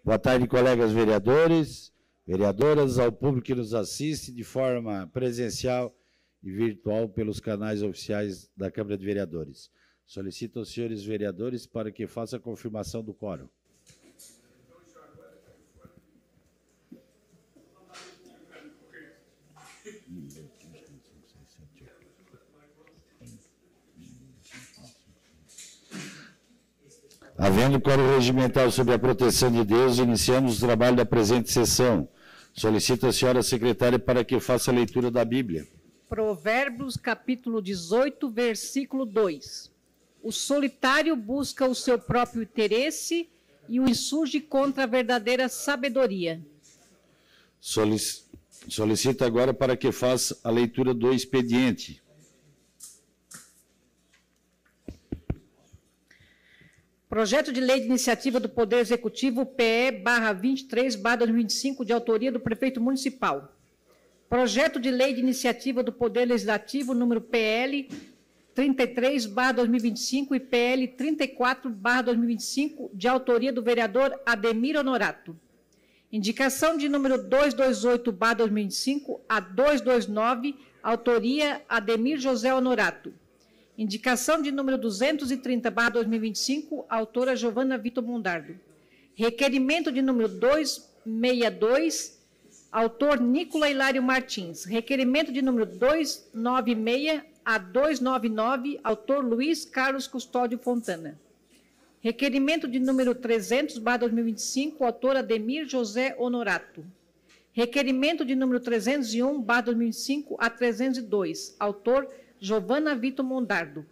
Boa tarde, colegas vereadores, vereadoras, ao público que nos assiste de forma presencial e virtual pelos canais oficiais da Câmara de Vereadores. Solicito aos senhores vereadores para que faça a confirmação do quórum. Havendo quórum regimental sobre a proteção de Deus, iniciamos o trabalho da presente sessão. Solicito a senhora secretária para que faça a leitura da Bíblia. Provérbios, capítulo 18, versículo 2. O solitário busca o seu próprio interesse e o insurge contra a verdadeira sabedoria. Solicito agora para que faça a leitura do expediente. Projeto de Lei de Iniciativa do Poder Executivo, PE-23/2025, de autoria do Prefeito Municipal. Projeto de Lei de Iniciativa do Poder Legislativo, número PL 33/2025 e PL 34/2025, de autoria do vereador Ademir Honorato. Indicação de número 228/2025 a 229, autoria Ademir José Honorato. Indicação de número 230/2025, autora Giovana Vitor Mondardo. Requerimento de número 262, autor Nicola Hilário Martins. Requerimento de número 296 a 299, autor Luiz Carlos Custódio Fontana. Requerimento de número 300/2025, autor Ademir José Honorato. Requerimento de número 301/2025 a 302, autor Giovana Vitor Mondardo.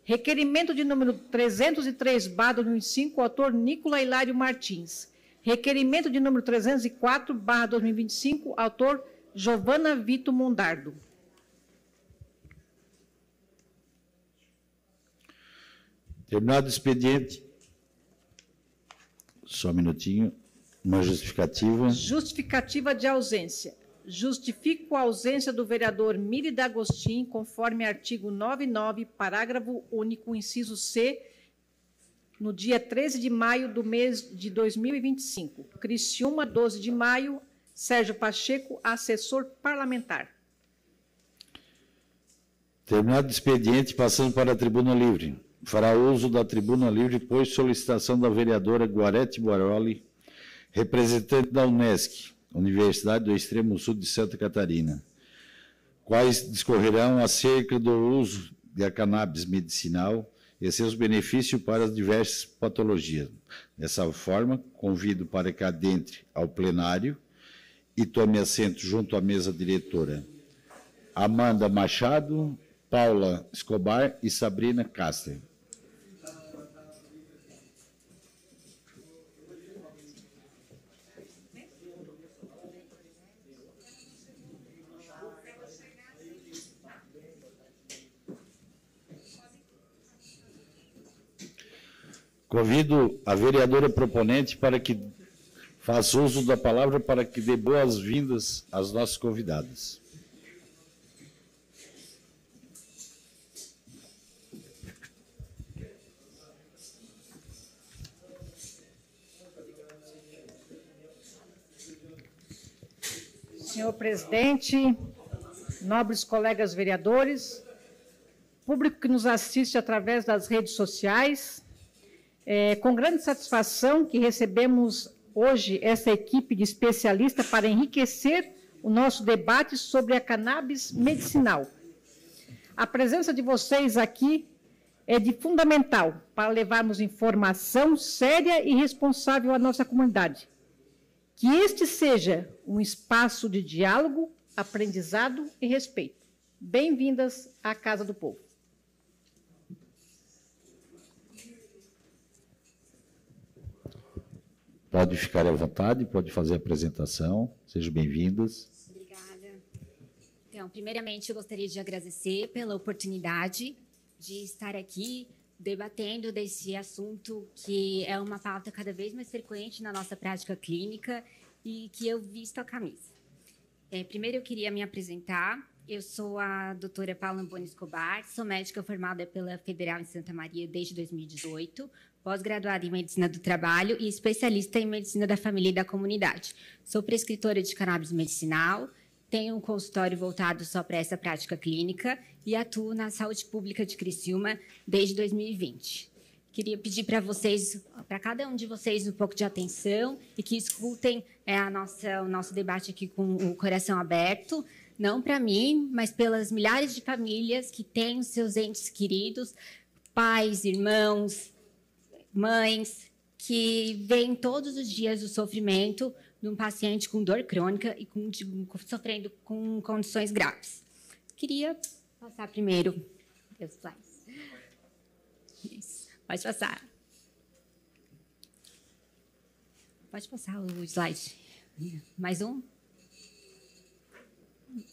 Requerimento de número 303/2025, autor Nicola Hilário Martins. Requerimento de número 304/2025, autor Giovana Vitor Mondardo. Terminado o expediente. Só um minutinho. Uma justificativa. Justificativa de ausência. Justifico a ausência do vereador Miri D'Agostin, conforme artigo 99, parágrafo único, inciso C, no dia 13 de maio do mês de 2025. Criciúma, 12 de maio, Sérgio Pacheco, assessor parlamentar. Terminado o expediente, passando para a tribuna livre. Fará uso da tribuna livre, pois solicitação da vereadora Guarete Boroli, representante da Unesc, Universidade do Extremo Sul de Santa Catarina, quais discorrerão acerca do uso da cannabis medicinal e seus benefícios para as diversas patologias. Dessa forma, convido para que adentre ao plenário e tome assento junto à mesa diretora Amanda Machado, Paula Escobar e Sabrina Caster. Convido a vereadora proponente para que faça uso da palavra para que dê boas-vindas às nossas convidadas. Senhor presidente, nobres colegas vereadores, público que nos assiste através das redes sociais, com grande satisfação que recebemos hoje essa equipe de especialistas para enriquecer o nosso debate sobre a cannabis medicinal. A presença de vocês aqui é de fundamental para levarmos informação séria e responsável à nossa comunidade. Que este seja um espaço de diálogo, aprendizado e respeito. Bem-vindas à Casa do Povo. Pode ficar à vontade, pode fazer a apresentação. Sejam bem-vindas. Obrigada. Então, primeiramente, eu gostaria de agradecer pela oportunidade de estar aqui debatendo desse assunto que é uma pauta cada vez mais frequente na nossa prática clínica e que eu visto a camisa. Primeiro, eu queria me apresentar. Eu sou a doutora Paula Amboni Escobar, sou médica formada pela Federal em Santa Maria desde 2018, pós-graduada em Medicina do Trabalho e especialista em Medicina da Família e da Comunidade. Sou prescritora de cannabis medicinal, tenho um consultório voltado só para essa prática clínica e atuo na saúde pública de Criciúma desde 2020. Queria pedir para vocês, para cada um de vocês, um pouco de atenção e que escutem o nosso debate aqui com o coração aberto, não para mim, mas pelas milhares de famílias que têm os seus entes queridos, pais, irmãos, mães, que veem todos os dias o sofrimento de um paciente com dor crônica e sofrendo com condições graves. Queria passar primeiro os slides. Isso. Pode passar. Pode passar o slide. Mais um.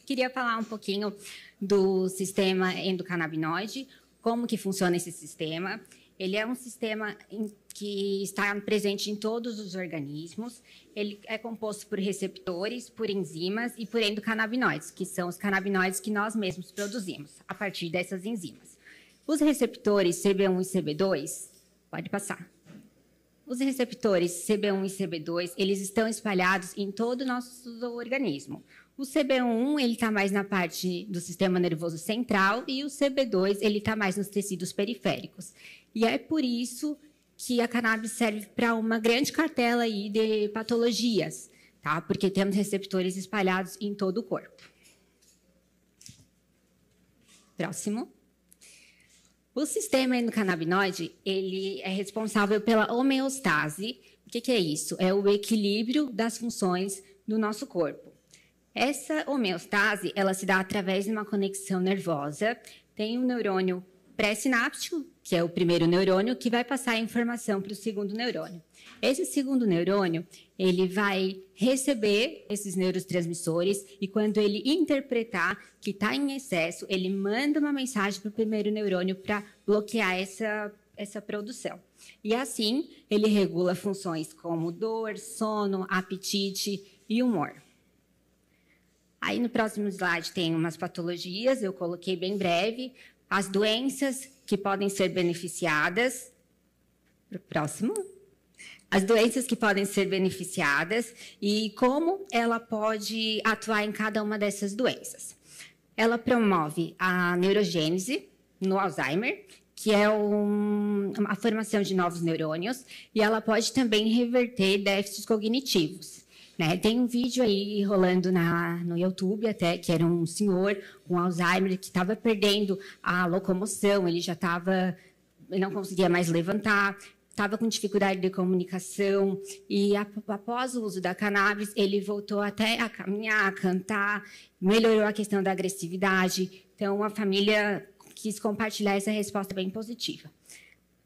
Queria falar um pouquinho do sistema endocannabinoide, como que funciona esse sistema. Ele é um sistema que está presente em todos os organismos. Ele é composto por receptores, por enzimas e por endocannabinoides, que são os canabinoides que nós mesmos produzimos a partir dessas enzimas. Os receptores CB1 e CB2, pode passar. Os receptores CB1 e CB2, eles estão espalhados em todo o nosso organismo. O CB1, ele está mais na parte do sistema nervoso central e o CB2, ele está mais nos tecidos periféricos. E é por isso que a cannabis serve para uma grande cartela aí de patologias, tá? Porque temos receptores espalhados em todo o corpo. Próximo. O sistema endocannabinoide, ele é responsável pela homeostase. O que é isso? É o equilíbrio das funções do nosso corpo. Essa homeostase, ela se dá através de uma conexão nervosa. Tem um neurônio pré-sináptico, que é o primeiro neurônio, que vai passar a informação para o segundo neurônio. Esse segundo neurônio, ele vai receber esses neurotransmissores e quando ele interpretar que está em excesso, ele manda uma mensagem para o primeiro neurônio para bloquear essa produção. E assim, ele regula funções como dor, sono, apetite e humor. Aí no próximo slide tem umas patologias, eu coloquei bem breve, as doenças que podem ser beneficiadas. Próximo. As doenças que podem ser beneficiadas e como ela pode atuar em cada uma dessas doenças. Ela promove a neurogênese no Alzheimer, que é a formação de novos neurônios, e ela pode também reverter déficits cognitivos. Né? Tem um vídeo aí rolando no YouTube até, que era um senhor com Alzheimer que estava perdendo a locomoção, ele não conseguia mais levantar, estava com dificuldade de comunicação e após o uso da cannabis, ele voltou até a caminhar, a cantar, melhorou a questão da agressividade. Então, a família quis compartilhar essa resposta bem positiva.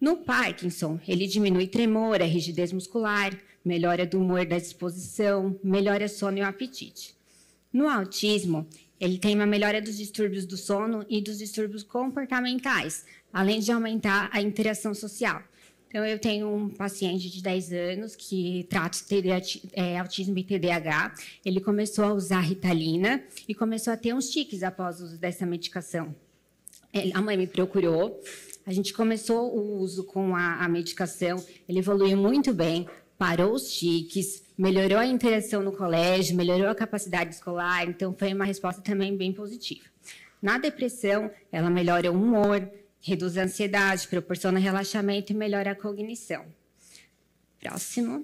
No Parkinson, ele diminui tremor, a rigidez muscular, melhora do humor, da disposição, melhora sono e o apetite. No autismo, ele tem uma melhora dos distúrbios do sono e dos distúrbios comportamentais, além de aumentar a interação social. Então, eu tenho um paciente de 10 anos que trata autismo e TDAH. Ele começou a usar Ritalina e começou a ter uns tiques após o uso dessa medicação. A mãe me procurou, a gente começou o uso com a medicação, ele evoluiu muito bem, parou os tiques, melhorou a interação no colégio, melhorou a capacidade escolar, então foi uma resposta também bem positiva. Na depressão, ela melhora o humor, reduz a ansiedade, proporciona relaxamento e melhora a cognição. Próximo.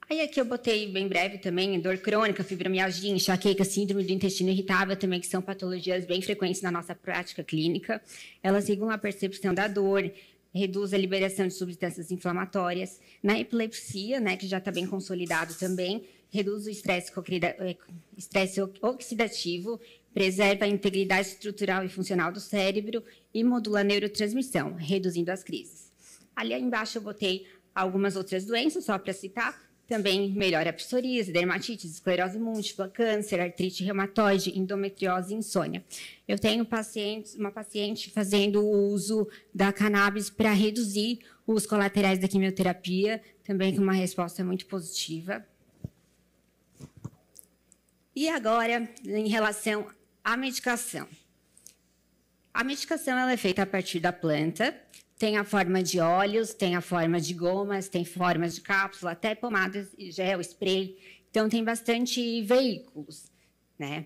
Aí aqui eu botei bem breve também dor crônica, fibromialgia, enxaqueca, síndrome do intestino irritável também, que são patologias bem frequentes na nossa prática clínica. Elas regulam a percepção da dor, reduz a liberação de substâncias inflamatórias. Na epilepsia, né, que já está bem consolidado também, reduz o estresse oxidativo, preserva a integridade estrutural e funcional do cérebro e modula a neurotransmissão, reduzindo as crises. Ali embaixo eu botei algumas outras doenças, só para citar. Também melhora a psoríase, dermatite, esclerose múltipla, câncer, artrite reumatoide, endometriose e insônia. Eu tenho uma paciente fazendo o uso da cannabis para reduzir os colaterais da quimioterapia, também com uma resposta muito positiva. E agora, em relação à medicação. A medicação ela é feita a partir da planta, tem a forma de óleos, tem a forma de gomas, tem formas de cápsula, até pomadas, gel, spray. Então, tem bastante veículos, né?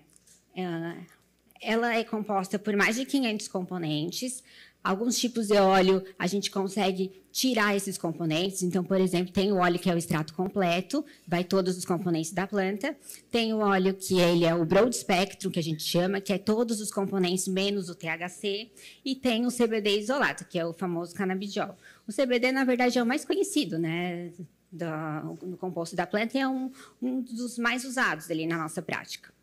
Ela é composta por mais de 500 componentes. Alguns tipos de óleo, a gente consegue tirar esses componentes. Então, por exemplo, tem o óleo que é o extrato completo, vai todos os componentes da planta. Tem o óleo que ele é o broad spectrum, que a gente chama, que é todos os componentes menos o THC. E tem o CBD isolado, que é o famoso canabidiol. O CBD, na verdade, é o mais conhecido, né, no composto da planta, e é um dos mais usados ali na nossa prática.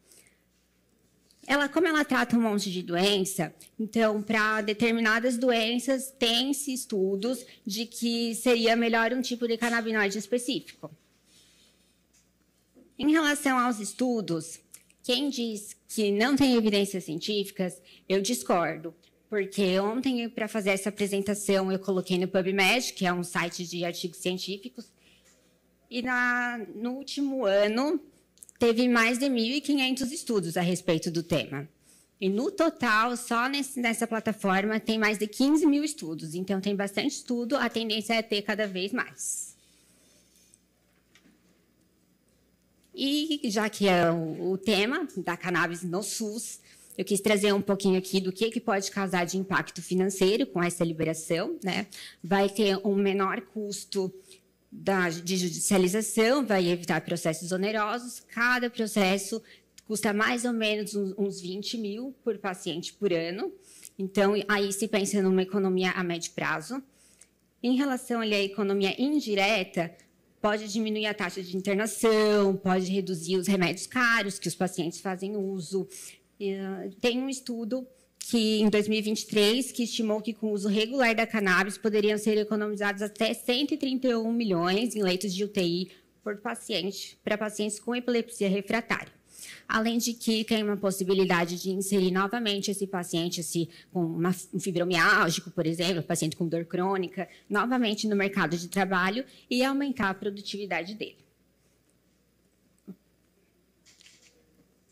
Como ela trata um monte de doença, então, para determinadas doenças, tem-se estudos de que seria melhor um tipo de canabinoide específico. Em relação aos estudos, quem diz que não tem evidências científicas, eu discordo, porque ontem, para fazer essa apresentação, eu coloquei no PubMed, que é um site de artigos científicos, e no último ano, teve mais de 1.500 estudos a respeito do tema. E, no total, só nessa plataforma, tem mais de 15 mil estudos. Então, tem bastante estudo, a tendência é ter cada vez mais. E, já que é o tema da cannabis no SUS, eu quis trazer um pouquinho aqui do que pode causar de impacto financeiro com essa liberação, né? Vai ter um menor custo de judicialização, vai evitar processos onerosos. Cada processo custa mais ou menos uns 20 mil por paciente por ano. Então, aí se pensa numa economia a médio prazo. Em relação ali à economia indireta, pode diminuir a taxa de internação, pode reduzir os remédios caros que os pacientes fazem uso. Tem um estudo que, em 2023, que estimou que, com o uso regular da cannabis, poderiam ser economizados até 131 milhões em leitos de UTI por paciente, para pacientes com epilepsia refratária. Além de que tem uma possibilidade de inserir novamente esse paciente com um fibromialgico, por exemplo, paciente com dor crônica, novamente no mercado de trabalho e aumentar a produtividade dele.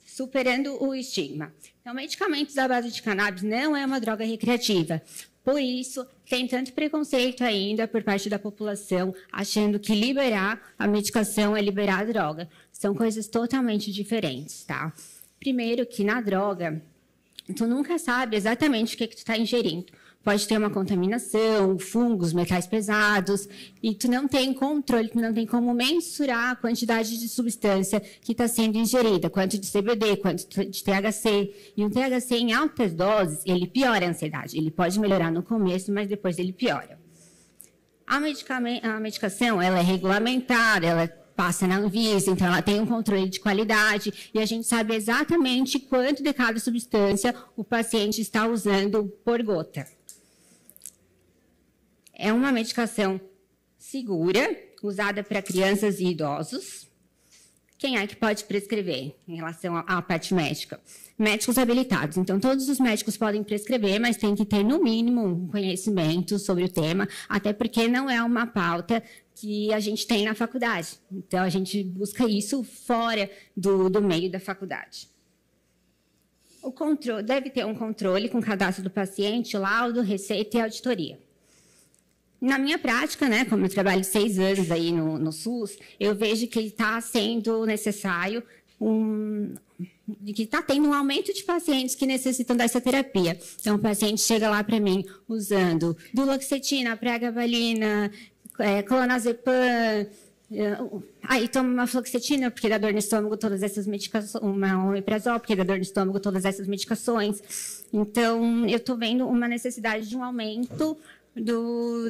Superando o estigma. Então, medicamentos à base de cannabis não é uma droga recreativa. Por isso, tem tanto preconceito ainda por parte da população, achando que liberar a medicação é liberar a droga. São coisas totalmente diferentes, tá? Primeiro que na droga, tu nunca sabe exatamente o que tu está ingerindo. Pode ter uma contaminação, fungos, metais pesados, e tu não tem controle, tu não tem como mensurar a quantidade de substância que está sendo ingerida, quanto de CBD, quanto de THC. E um THC em altas doses, ele piora a ansiedade. Ele pode melhorar no começo, mas depois ele piora. A medicação, ela é regulamentada, ela passa na Anvisa, então ela tem um controle de qualidade e a gente sabe exatamente quanto de cada substância o paciente está usando por gota. É uma medicação segura, usada para crianças e idosos. Quem é que pode prescrever em relação à parte médica? Médicos habilitados. Então, todos os médicos podem prescrever, mas tem que ter, no mínimo, um conhecimento sobre o tema, até porque não é uma pauta que a gente tem na faculdade. Então, a gente busca isso fora do meio da faculdade. O controle, deve ter um controle com o cadastro do paciente, laudo, receita e auditoria. Na minha prática, né, como eu trabalho 6 anos aí no SUS, eu vejo que está sendo necessário que está tendo um aumento de pacientes que necessitam dessa terapia. Então, o paciente chega lá para mim usando duloxetina, pregabalina, clonazepam, aí toma uma fluoxetina porque dá dor no estômago, todas essas medicações, uma omeprazol porque dá dor no estômago, todas essas medicações. Então, eu estou vendo uma necessidade de um aumento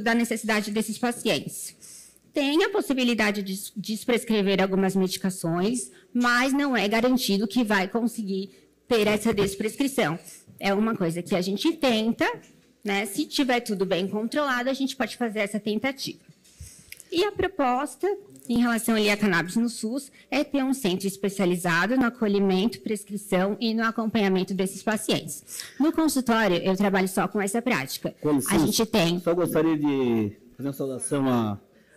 da necessidade desses pacientes. Tem a possibilidade de desprescrever algumas medicações, mas não é garantido que vai conseguir ter essa desprescrição. É uma coisa que a gente tenta, né? Se tiver tudo bem controlado, a gente pode fazer essa tentativa. E a proposta, em relação ali à cannabis no SUS, é ter um centro especializado no acolhimento, prescrição e no acompanhamento desses pacientes. No consultório, eu trabalho só com essa prática. Com licença, a gente tem... Só gostaria de fazer uma saudação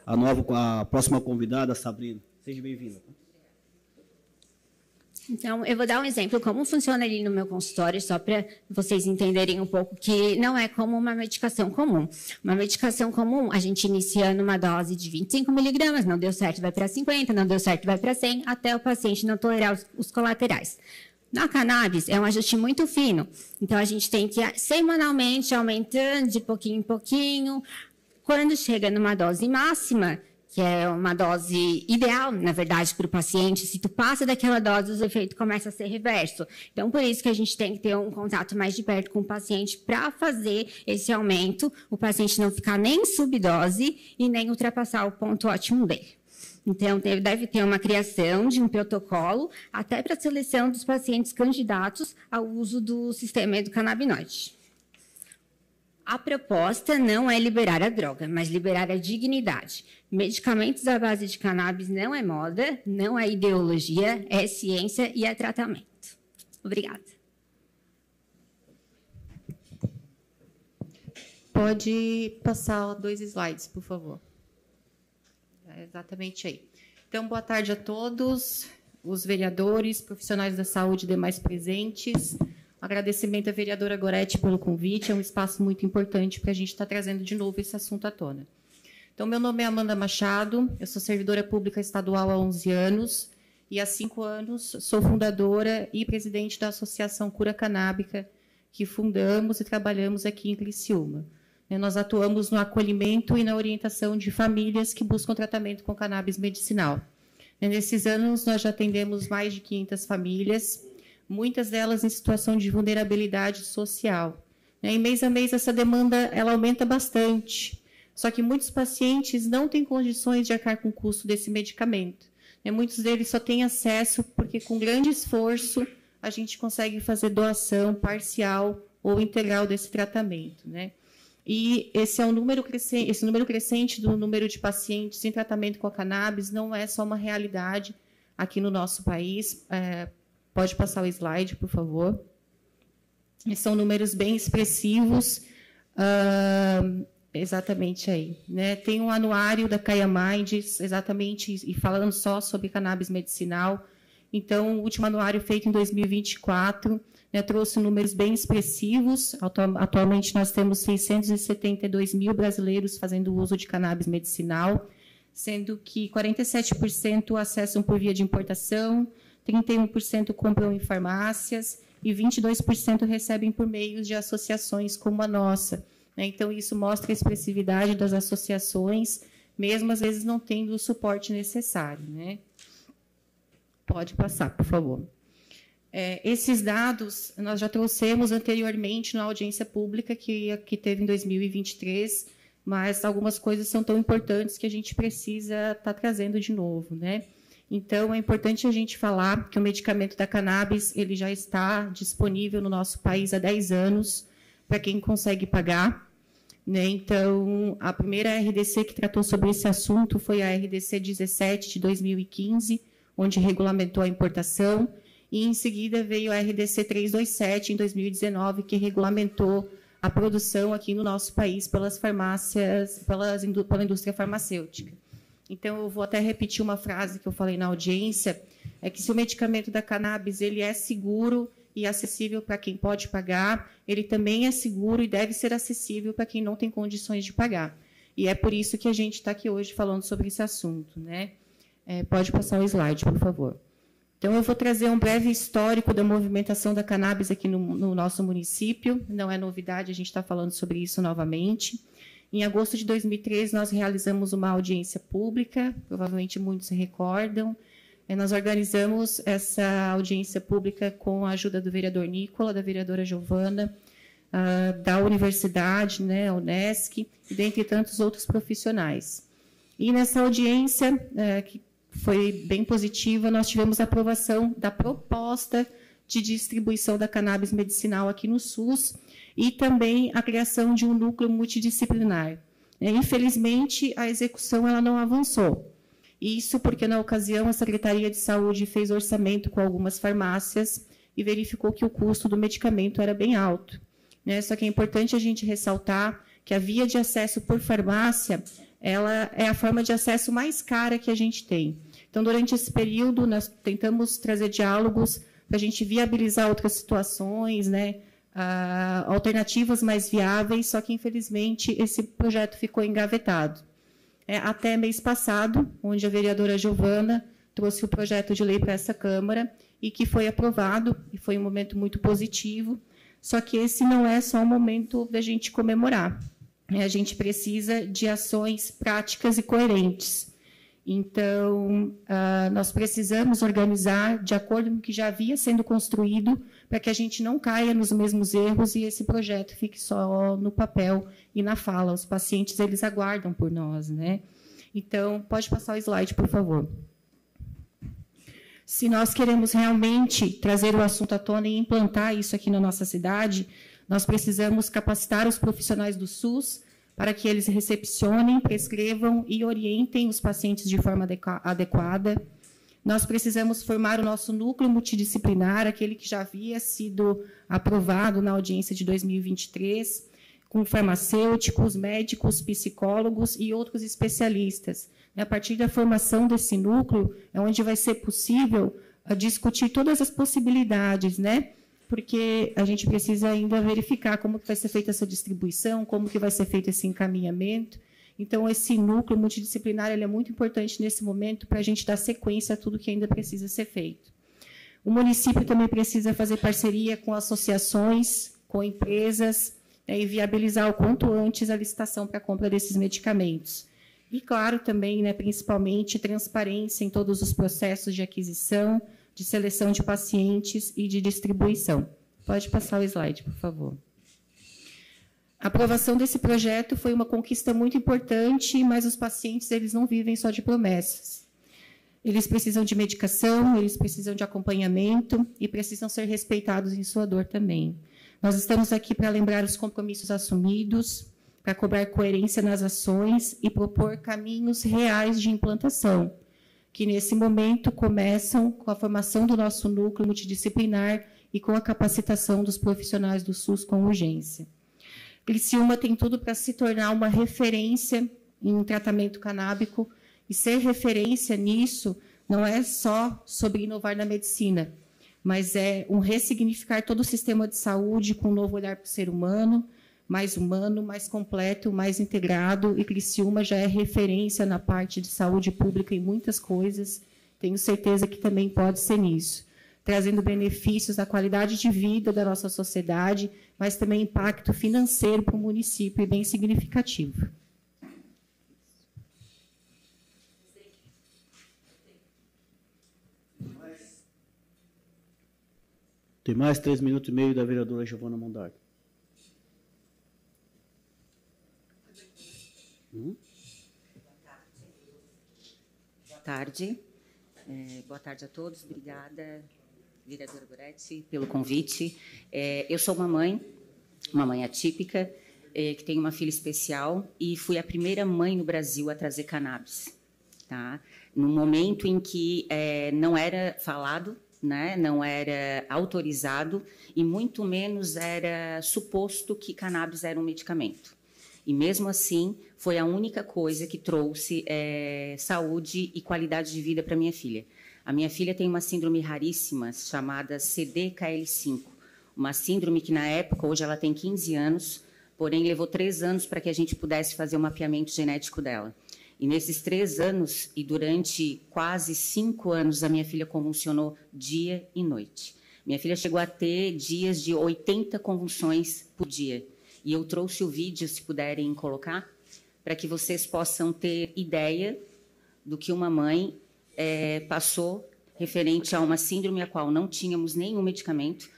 à próxima convidada, a Sabrina. Seja bem-vinda. Então, eu vou dar um exemplo como funciona ali no meu consultório, só para vocês entenderem um pouco que não é como uma medicação comum. Uma medicação comum, a gente inicia numa dose de 25 miligramas, não deu certo, vai para 50, não deu certo, vai para 100, até o paciente não tolerar os colaterais. Na cannabis, é um ajuste muito fino. Então, a gente tem que semanalmente aumentando de pouquinho em pouquinho. Quando chega numa dose máxima, que é uma dose ideal, na verdade, para o paciente, se tu passa daquela dose, o efeito começa a ser reverso. Então, por isso que a gente tem que ter um contato mais de perto com o paciente para fazer esse aumento, o paciente não ficar nem em subdose e nem ultrapassar o ponto ótimo dele. Então, deve ter uma criação de um protocolo até para a seleção dos pacientes candidatos ao uso do sistema endocannabinoide. A proposta não é liberar a droga, mas liberar a dignidade. Medicamentos à base de cannabis não é moda, não é ideologia, é ciência e é tratamento. Obrigada. Pode passar 2 slides, por favor. É exatamente aí. Então, boa tarde a todos, os vereadores, profissionais da saúde e demais presentes. Agradecimento à vereadora Goretti pelo convite, é um espaço muito importante para a gente estar trazendo de novo esse assunto à tona. Então, meu nome é Amanda Machado, eu sou servidora pública estadual há 11 anos e há 5 anos sou fundadora e presidente da Associação Cura Canábica, que fundamos e trabalhamos aqui em Criciúma. Nós atuamos no acolhimento e na orientação de famílias que buscam tratamento com cannabis medicinal. Nesses anos, nós já atendemos mais de 500 famílias, muitas delas em situação de vulnerabilidade social. E mês a mês essa demanda ela aumenta bastante, só que muitos pacientes não têm condições de arcar com o custo desse medicamento. Muitos deles só têm acesso porque, com grande esforço, a gente consegue fazer doação parcial ou integral desse tratamento. E esse é um número crescente, esse número crescente do número de pacientes em tratamento com a cannabis não é só uma realidade aqui no nosso país. Pode passar o slide, por favor. E são números bem expressivos, exatamente aí. Tem um anuário da Kaya Minds, exatamente, e falando só sobre cannabis medicinal. Então, o último anuário feito em 2024 trouxe números bem expressivos. Atualmente, nós temos 672 mil brasileiros fazendo uso de cannabis medicinal, sendo que 47% acessam por via de importação, 31% compram em farmácias e 22% recebem por meio de associações como a nossa. Então, isso mostra a expressividade das associações, mesmo às vezes não tendo o suporte necessário. Pode passar, por favor. Esses dados nós já trouxemos anteriormente na audiência pública que teve em 2023, mas algumas coisas são tão importantes que a gente precisa estar trazendo de novo. Então, é importante a gente falar que o medicamento da cannabis ele já está disponível no nosso país há 10 anos, para quem consegue pagar. Então, a primeira RDC que tratou sobre esse assunto foi a RDC 17 de 2015, onde regulamentou a importação, e, em seguida, veio a RDC 327, em 2019, que regulamentou a produção aqui no nosso país pelas farmácias, pela indústria farmacêutica. Então, eu vou até repetir uma frase que eu falei na audiência, é que se o medicamento da cannabis ele é seguro e acessível para quem pode pagar, ele também é seguro e deve ser acessível para quem não tem condições de pagar. E é por isso que a gente está aqui hoje falando sobre esse assunto. Pode passar o slide, por favor. Então, eu vou trazer um breve histórico da movimentação da cannabis aqui no nosso município. Não é novidade, a gente está falando sobre isso novamente. Em agosto de 2013, nós realizamos uma audiência pública, provavelmente muitos se recordam. Nós organizamos essa audiência pública com a ajuda do vereador Nicola, da vereadora Giovana, da universidade, a Unesc, e dentre tantos outros profissionais. E nessa audiência, que foi bem positiva, nós tivemos a aprovação da proposta de distribuição da cannabis medicinal aqui no SUS e também a criação de um núcleo multidisciplinar. Infelizmente, a execução ela não avançou. Isso porque, na ocasião, a Secretaria de Saúde fez orçamento com algumas farmácias e verificou que o custo do medicamento era bem alto. Só que é importante a gente ressaltar que a via de acesso por farmácia ela é a forma de acesso mais cara que a gente tem. Então, durante esse período, nós tentamos trazer diálogos para a gente viabilizar outras situações, né, alternativas mais viáveis, só que, infelizmente, esse projeto ficou engavetado. Até mês passado, onde a vereadora Giovana trouxe o projeto de lei para essa Câmara e que foi aprovado, e foi um momento muito positivo, só que esse não é só um momento da gente comemorar. A gente precisa de ações práticas e coerentes. Então, nós precisamos organizar de acordo com o que já havia sendo construído, para que a gente não caia nos mesmos erros e esse projeto fique só no papel e na fala. Os pacientes, eles aguardam por nós, né? Então, pode passar o slide, por favor. Se nós queremos realmente trazer o assunto à tona e implantar isso aqui na nossa cidade, nós precisamos capacitar os profissionais do SUS para que eles recepcionem, prescrevam e orientem os pacientes de forma adequada. Nós precisamos formar o nosso núcleo multidisciplinar, aquele que já havia sido aprovado na audiência de 2023, com farmacêuticos, médicos, psicólogos e outros especialistas. A partir da formação desse núcleo, é onde vai ser possível discutir todas as possibilidades, né? Porque a gente precisa ainda verificar como que vai ser feita essa distribuição, como que vai ser feito esse encaminhamento. Então, esse núcleo multidisciplinar ele é muito importante nesse momento para a gente dar sequência a tudo que ainda precisa ser feito. O município também precisa fazer parceria com associações, com empresas, né, e viabilizar o quanto antes a licitação para a compra desses medicamentos. E, claro, também, né, principalmente, transparência em todos os processos de aquisição, de seleção de pacientes e de distribuição. Pode passar o slide, por favor. A aprovação desse projeto foi uma conquista muito importante, mas os pacientes eles não vivem só de promessas. Eles precisam de medicação, eles precisam de acompanhamento e precisam ser respeitados em sua dor também. Nós estamos aqui para lembrar os compromissos assumidos, para cobrar coerência nas ações e propor caminhos reais de implantação, que nesse momento começam com a formação do nosso núcleo multidisciplinar e com a capacitação dos profissionais do SUS com urgência. Criciúma tem tudo para se tornar uma referência em tratamento canábico, e ser referência nisso não é só sobre inovar na medicina, mas é um ressignificar todo o sistema de saúde com um novo olhar para o ser humano, mais completo, mais integrado, e Criciúma já é referência na parte de saúde pública em muitas coisas. Tenho certeza que também pode ser nisso, trazendo benefícios à qualidade de vida da nossa sociedade, mas também impacto financeiro para o município, e bem significativo. Tem mais 3 minutos e meio da vereadora Giovana Mondardo. Boa tarde. Boa tarde a todos. Obrigada, vereadora Goretti, pelo convite. Eu sou uma mãe atípica, que tem uma filha especial, e fui a primeira mãe no Brasil a trazer cannabis. Tá? No momento em que não era falado, né, não era autorizado, e muito menos era suposto que cannabis era um medicamento. E, mesmo assim, foi a única coisa que trouxe saúde e qualidade de vida para minha filha. A minha filha tem uma síndrome raríssima, chamada CDKL5, uma síndrome que, na época, hoje ela tem 15 anos, porém, levou 3 anos para que a gente pudesse fazer o mapeamento genético dela. E, nesses 3 anos, e durante quase 5 anos, a minha filha convulsionou dia e noite. Minha filha chegou a ter dias de 80 convulsões por dia. E eu trouxe o vídeo, se puderem colocar, para que vocês possam ter ideia do que uma mãe passou referente a uma síndrome a qual não tínhamos nenhum medicamento.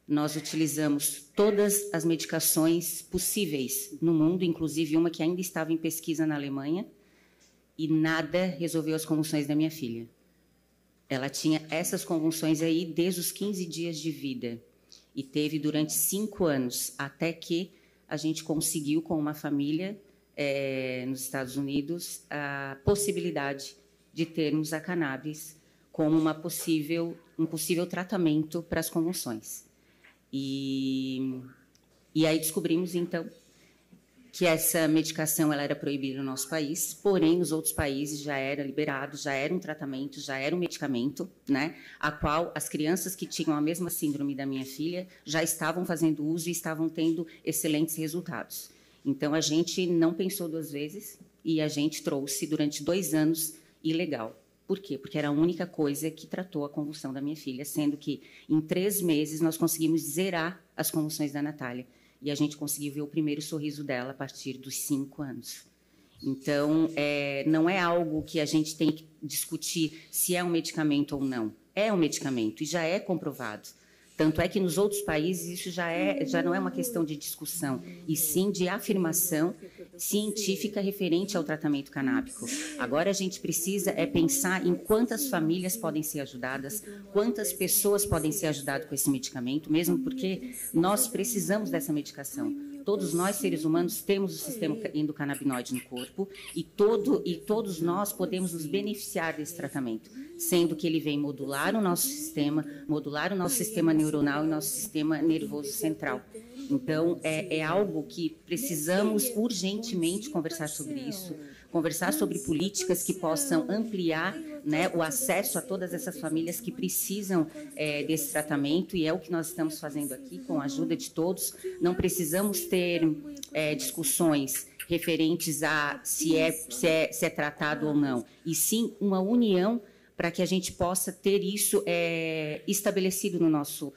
Nós utilizamos todas as medicações possíveis no mundo, inclusive uma que ainda estava em pesquisa na Alemanha, e nada resolveu as convulsões da minha filha. Ela tinha essas convulsões aí desde os 15 dias de vida. E teve durante 5 anos, até que a gente conseguiu, com uma família nos Estados Unidos, a possibilidade de termos a cannabis como um possível tratamento para as convulsões. E aí descobrimos, então, que essa medicação ela era proibida no nosso país, porém, nos outros países já era liberado, já era um tratamento, já era um medicamento, né, a qual as crianças que tinham a mesma síndrome da minha filha já estavam fazendo uso e estavam tendo excelentes resultados. Então, a gente não pensou duas vezes e a gente trouxe durante 2 anos ilegal. Por quê? Porque era a única coisa que tratou a convulsão da minha filha, sendo que em 3 meses nós conseguimos zerar as convulsões da Natália. E a gente conseguiu ver o primeiro sorriso dela a partir dos 5 anos. Então, não é algo que a gente tem que discutir se é um medicamento ou não. É um medicamento e já é comprovado. Tanto é que nos outros países isso já não é uma questão de discussão, e sim de afirmação científica referente ao tratamento canábico. Agora a gente precisa pensar em quantas famílias podem ser ajudadas, quantas pessoas podem ser ajudadas com esse medicamento, mesmo porque nós precisamos dessa medicação. Todos nós, seres humanos, temos o sistema endocannabinoide no corpo e todos nós podemos nos beneficiar desse tratamento, sendo que ele vem modular o nosso sistema neuronal e nosso sistema nervoso central. Então, é algo que precisamos urgentemente conversar sobre isso, conversar sobre políticas que possam ampliar, né, o acesso a todas essas famílias que precisam desse tratamento, e é o que nós estamos fazendo aqui, com a ajuda de todos. Não precisamos ter discussões referentes a se é tratado ou não, e sim uma união para que a gente possa ter isso estabelecido no nosso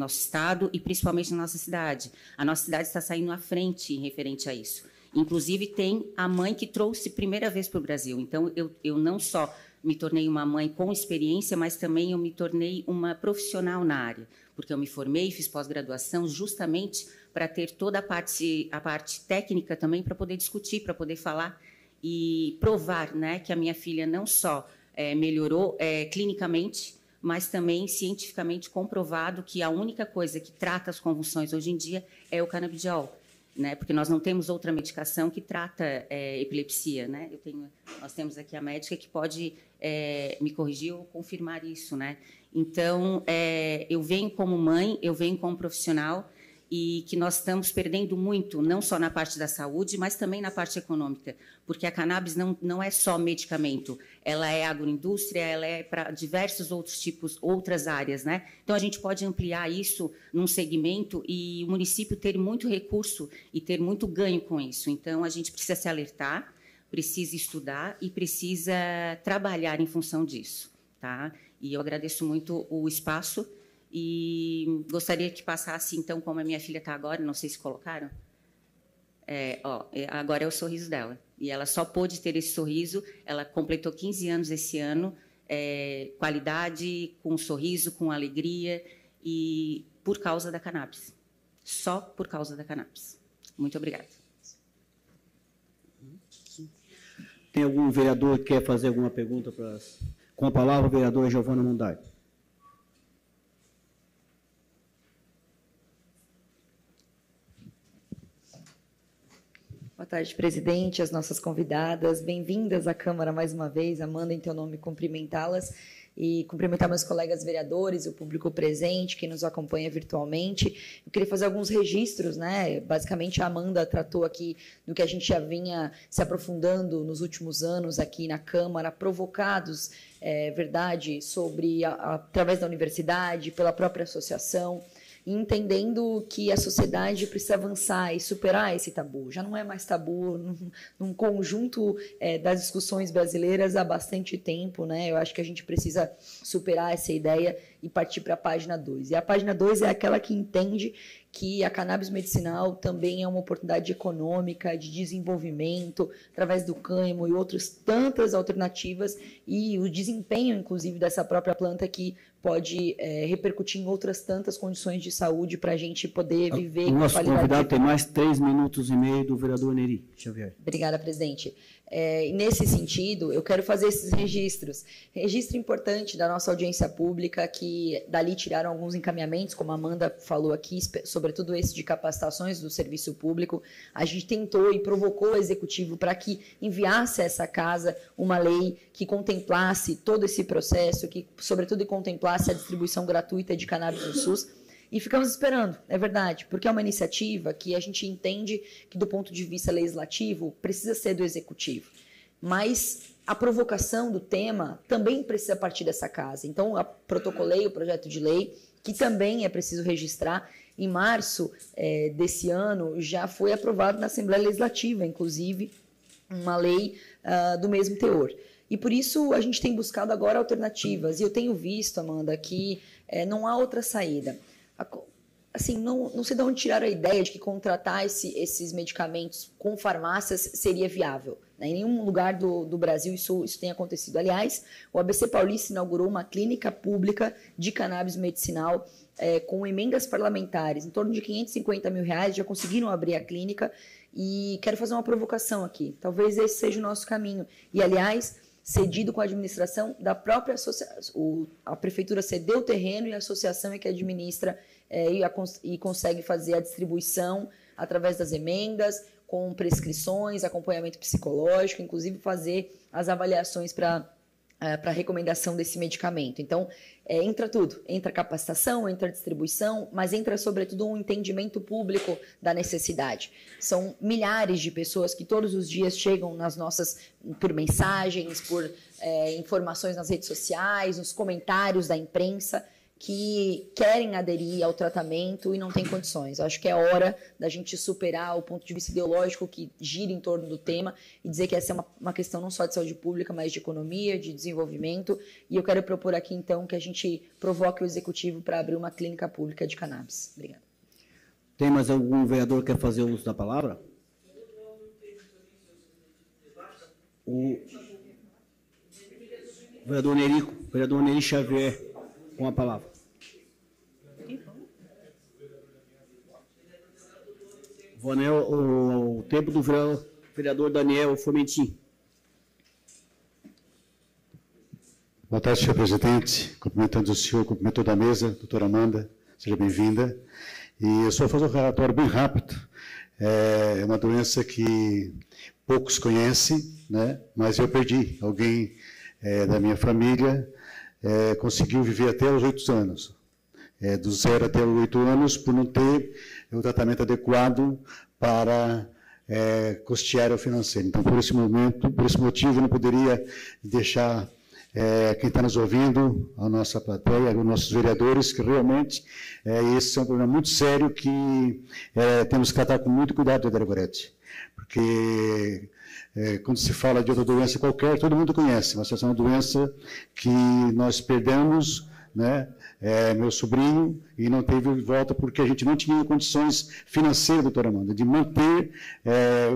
estado e principalmente na nossa cidade. A nossa cidade está saindo à frente em referente a isso. Inclusive, tem a mãe que trouxe primeira vez para o Brasil. Então, eu não só me tornei uma mãe com experiência, mas também eu me tornei uma profissional na área, porque eu me formei e fiz pós-graduação justamente para ter toda a parte técnica também, para poder discutir, para poder falar e provar, né, que a minha filha não só melhorou clinicamente, mas também cientificamente comprovado que a única coisa que trata as convulsões hoje em dia é o canabidiol, né? Porque nós não temos outra medicação que trata epilepsia, né? Nós temos aqui a médica que pode me corrigir ou confirmar isso, né? Então, eu venho como mãe, eu venho como profissional, e que nós estamos perdendo muito, não só na parte da saúde, mas também na parte econômica, porque a cannabis não é só medicamento, ela é agroindústria, ela é para diversos outros tipos, outras áreas, né? Então, a gente pode ampliar isso num segmento e o município ter muito recurso e ter muito ganho com isso. Então, a gente precisa se alertar, precisa estudar e precisa trabalhar em função disso, tá? E eu agradeço muito o espaço. E gostaria que passasse, então, como a minha filha está agora, não sei se colocaram. Agora é o sorriso dela. E ela só pôde ter esse sorriso, ela completou 15 anos esse ano, qualidade, com sorriso, com alegria, e por causa da cannabis. Só por causa da cannabis. Muito obrigada. Tem algum vereador que quer fazer alguma pergunta para... Com a palavra, o vereador Giovana Mondai. Boa tarde, presidente, as nossas convidadas. Bem-vindas à Câmara mais uma vez. Amanda, em teu nome, cumprimentá-las e cumprimentar meus colegas vereadores, o público presente, que nos acompanha virtualmente. Eu queria fazer alguns registros, né? Basicamente, a Amanda tratou aqui do que a gente já vinha se aprofundando nos últimos anos aqui na Câmara, provocados, verdade, através da universidade, pela própria associação, entendendo que a sociedade precisa avançar e superar esse tabu. Já não é mais tabu num conjunto das discussões brasileiras há bastante tempo, né? Eu acho que a gente precisa superar essa ideia e partir para a página 2. E a página 2 é aquela que entende que a cannabis medicinal também é uma oportunidade econômica, de desenvolvimento, através do cânhamo e outras tantas alternativas, e o desempenho, inclusive, dessa própria planta que pode repercutir em outras tantas condições de saúde para a gente poder viver com qualidade. O nosso convidado tem mais 3 minutos e meio do vereador Neri Xavier. Obrigada, presidente. Nesse sentido, eu quero fazer esses registros. Registro importante da nossa audiência pública, que dali tiraram alguns encaminhamentos, como a Amanda falou aqui, sobretudo esse de capacitações do serviço público. A gente tentou e provocou o executivo para que enviasse a essa casa uma lei que contemplasse todo esse processo, que, sobretudo, contemplasse a distribuição gratuita de cannabis no SUS. E ficamos esperando, é verdade, porque é uma iniciativa que a gente entende que, do ponto de vista legislativo, precisa ser do executivo. Mas a provocação do tema também precisa partir dessa casa. Então, eu protocolei o projeto de lei, que também é preciso registrar. Em março desse ano, já foi aprovado na Assembleia Legislativa, inclusive, uma lei do mesmo teor. E por isso a gente tem buscado agora alternativas. E eu tenho visto, Amanda, que não há outra saída. Assim, não sei de onde tiraram a ideia de que contratar esses medicamentos com farmácias seria viável. Em nenhum lugar do Brasil isso tem acontecido. Aliás, o ABC Paulista inaugurou uma clínica pública de cannabis medicinal com emendas parlamentares. Em torno de R$550 mil já conseguiram abrir a clínica. E quero fazer uma provocação aqui. Talvez esse seja o nosso caminho. E, aliás, cedido com a administração da própria associação. A prefeitura cedeu o terreno e a associação é que administra e consegue fazer a distribuição através das emendas, com prescrições, acompanhamento psicológico, inclusive fazer as avaliações para a recomendação desse medicamento. Então, entra tudo. Entra capacitação, entra distribuição, mas entra, sobretudo, um entendimento público da necessidade. São milhares de pessoas que todos os dias chegam nas nossas, por mensagens, por informações nas redes sociais, nos comentários da imprensa, que querem aderir ao tratamento e não têm condições. Eu acho que é hora da gente superar o ponto de vista ideológico que gira em torno do tema e dizer que essa é uma questão não só de saúde pública, mas de economia, de desenvolvimento. E eu quero propor aqui, então, que a gente provoque o Executivo para abrir uma clínica pública de cannabis. Obrigada. Tem mais algum vereador que quer fazer uso da palavra? O vereador Neri Xavier, com a palavra. O tempo do vereador Daniel Fomentin. Boa tarde, senhor presidente. Cumprimentando o senhor, cumprimento toda a mesa, doutora Amanda, seja bem-vinda. E eu só vou fazer um relatório bem rápido. É uma doença que poucos conhecem, né? Mas eu perdi alguém da minha família, conseguiu viver até os 8 anos. Do 0 até os 8 anos, por não ter o tratamento adequado para custear o financeiro. Então, por esse motivo, eu não poderia deixar quem está nos ouvindo, a nossa plateia, os nossos vereadores, que realmente esse é um problema muito sério que temos que tratar com muito cuidado, vereadora Goretti, porque quando se fala de outra doença qualquer, todo mundo conhece, mas essa é uma doença que nós perdemos, né? Meu sobrinho, e não teve volta porque a gente não tinha condições financeiras, doutora Amanda, de manter.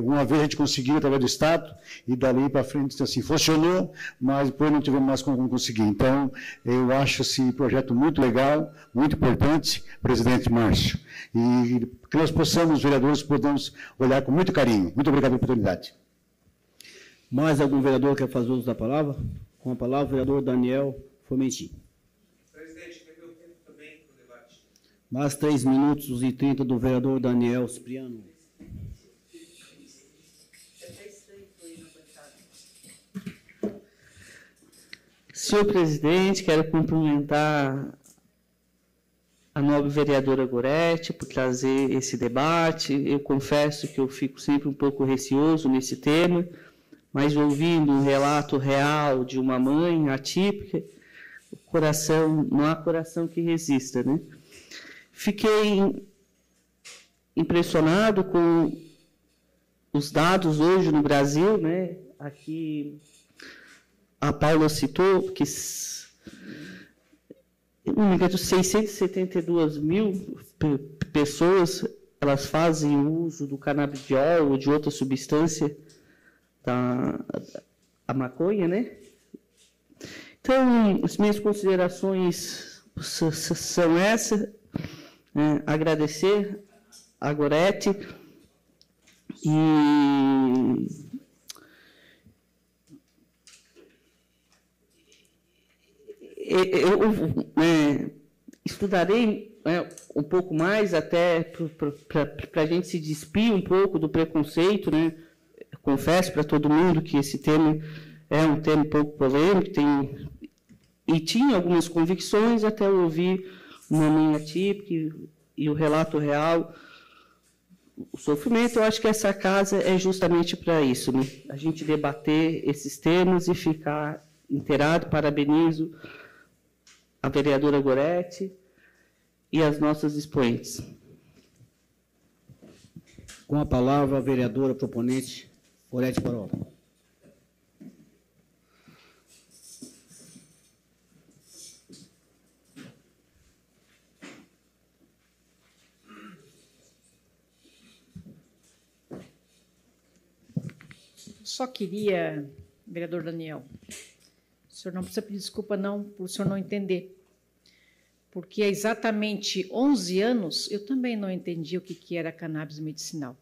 Uma vez a gente conseguiu através do Estado, e dali para frente, assim, funcionou, mas depois não tivemos mais como conseguir. Então, eu acho esse projeto muito legal, muito importante, presidente Márcio, e que nós possamos, os vereadores, podemos olhar com muito carinho. Muito obrigado pela oportunidade. Mais algum vereador quer fazer uso da palavra? Com a palavra, o vereador Daniel Fomentin. Mais 3 minutos e 30 do vereador Daniel Cipriano. Senhor presidente, quero cumprimentar a nobre vereadora Goretti por trazer esse debate. Eu confesso que eu fico sempre um pouco receoso nesse tema, mas ouvindo um relato real de uma mãe atípica, não há coração que resista, né? Fiquei impressionado com os dados hoje no Brasil, né? Aqui a Paula citou que, não me engano, 672 mil pessoas elas fazem uso do canabidiol ou de outra substância a maconha, né? Então, as minhas considerações são essas. Agradecer a Goretti e eu estudarei um pouco mais até para a gente se despir um pouco do preconceito, né? Confesso para todo mundo que esse tema é um tema um pouco polêmico, e tinha algumas convicções até eu ouvir uma mãe atípica e o relato real, o sofrimento, eu acho que essa casa é justamente para isso, né? A gente debater esses temas e ficar inteirado. Parabenizo a vereadora Goretti e as nossas expoentes. Com a palavra, a vereadora proponente, Goretti Baroli. Só queria, vereador Daniel, o senhor não precisa pedir desculpa, não, por o senhor não entender. Porque há exatamente 11 anos eu também não entendi o que era cannabis medicinal.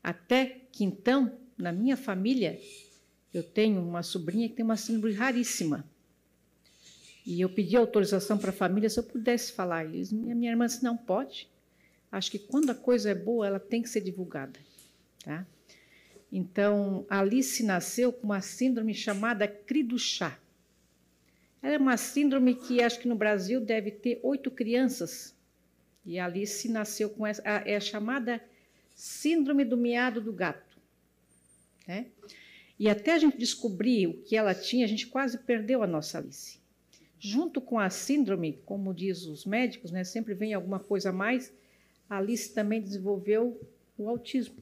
Até que, então, na minha família, eu tenho uma sobrinha que tem uma síndrome raríssima. E eu pedi autorização para a família se eu pudesse falar. E a minha irmã disse, não pode. Acho que quando a coisa é boa, ela tem que ser divulgada. Tá? Então, a Alice nasceu com uma síndrome chamada cri do chá. Ela é uma síndrome que acho que no Brasil deve ter 8 crianças. E a Alice nasceu com essa, é a chamada síndrome do miado do gato. Né? E até a gente descobrir o que ela tinha, a gente quase perdeu a nossa Alice. Junto com a síndrome, como diz os médicos, né, sempre vem alguma coisa a mais, a Alice também desenvolveu o autismo.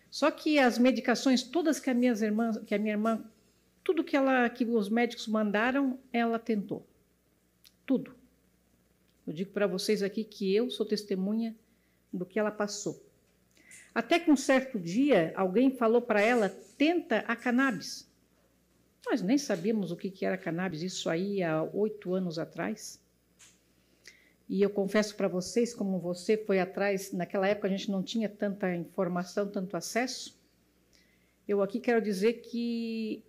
Só que as medicações todas que a minha irmã, tudo que os médicos mandaram, ela tentou. Tudo. Eu digo para vocês aqui que eu sou testemunha do que ela passou. Até que um certo dia, alguém falou para ela, tenta a cannabis. Nós nem sabíamos o que era cannabis, isso aí há 8 anos atrás. E eu confesso para vocês, como você foi atrás, naquela época a gente não tinha tanta informação, tanto acesso. Eu aqui quero dizer que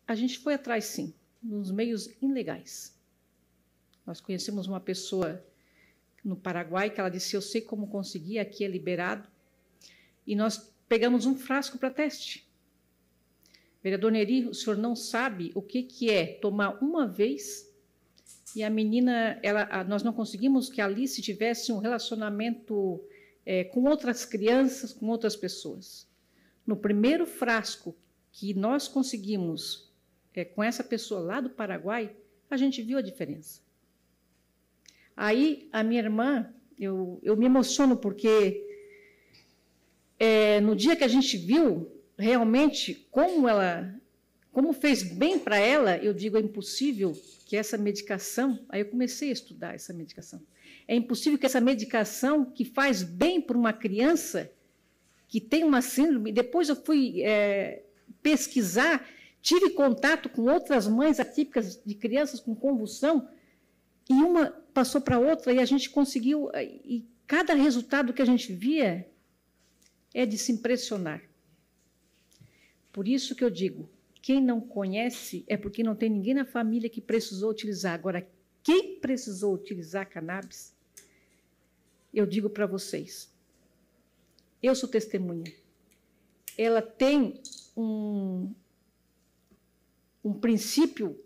a gente foi atrás, sim, nos meios ilegais. Nós conhecemos uma pessoa no Paraguai que ela disse, eu sei como conseguir, aqui é liberado. E nós pegamos um frasco para teste. Vereador Neri, o senhor não sabe o que é tomar uma vez e a menina, nós não conseguimos que a Alice tivesse um relacionamento com outras crianças, com outras pessoas. No primeiro frasco que nós conseguimos com essa pessoa lá do Paraguai, a gente viu a diferença. Aí, a minha irmã, eu me emociono porque no dia que a gente viu realmente como fez bem para ela, eu digo, é impossível que essa medicação, aí eu comecei a estudar essa medicação, é impossível que essa medicação que faz bem para uma criança que tem uma síndrome, depois eu fui pesquisar, tive contato com outras mães atípicas de crianças com convulsão, e uma passou para outra, e a gente conseguiu, e cada resultado que a gente via é de se impressionar. Por isso que eu digo, quem não conhece é porque não tem ninguém na família que precisou utilizar. Agora, quem precisou utilizar cannabis, eu digo para vocês, eu sou testemunha, ela tem um princípio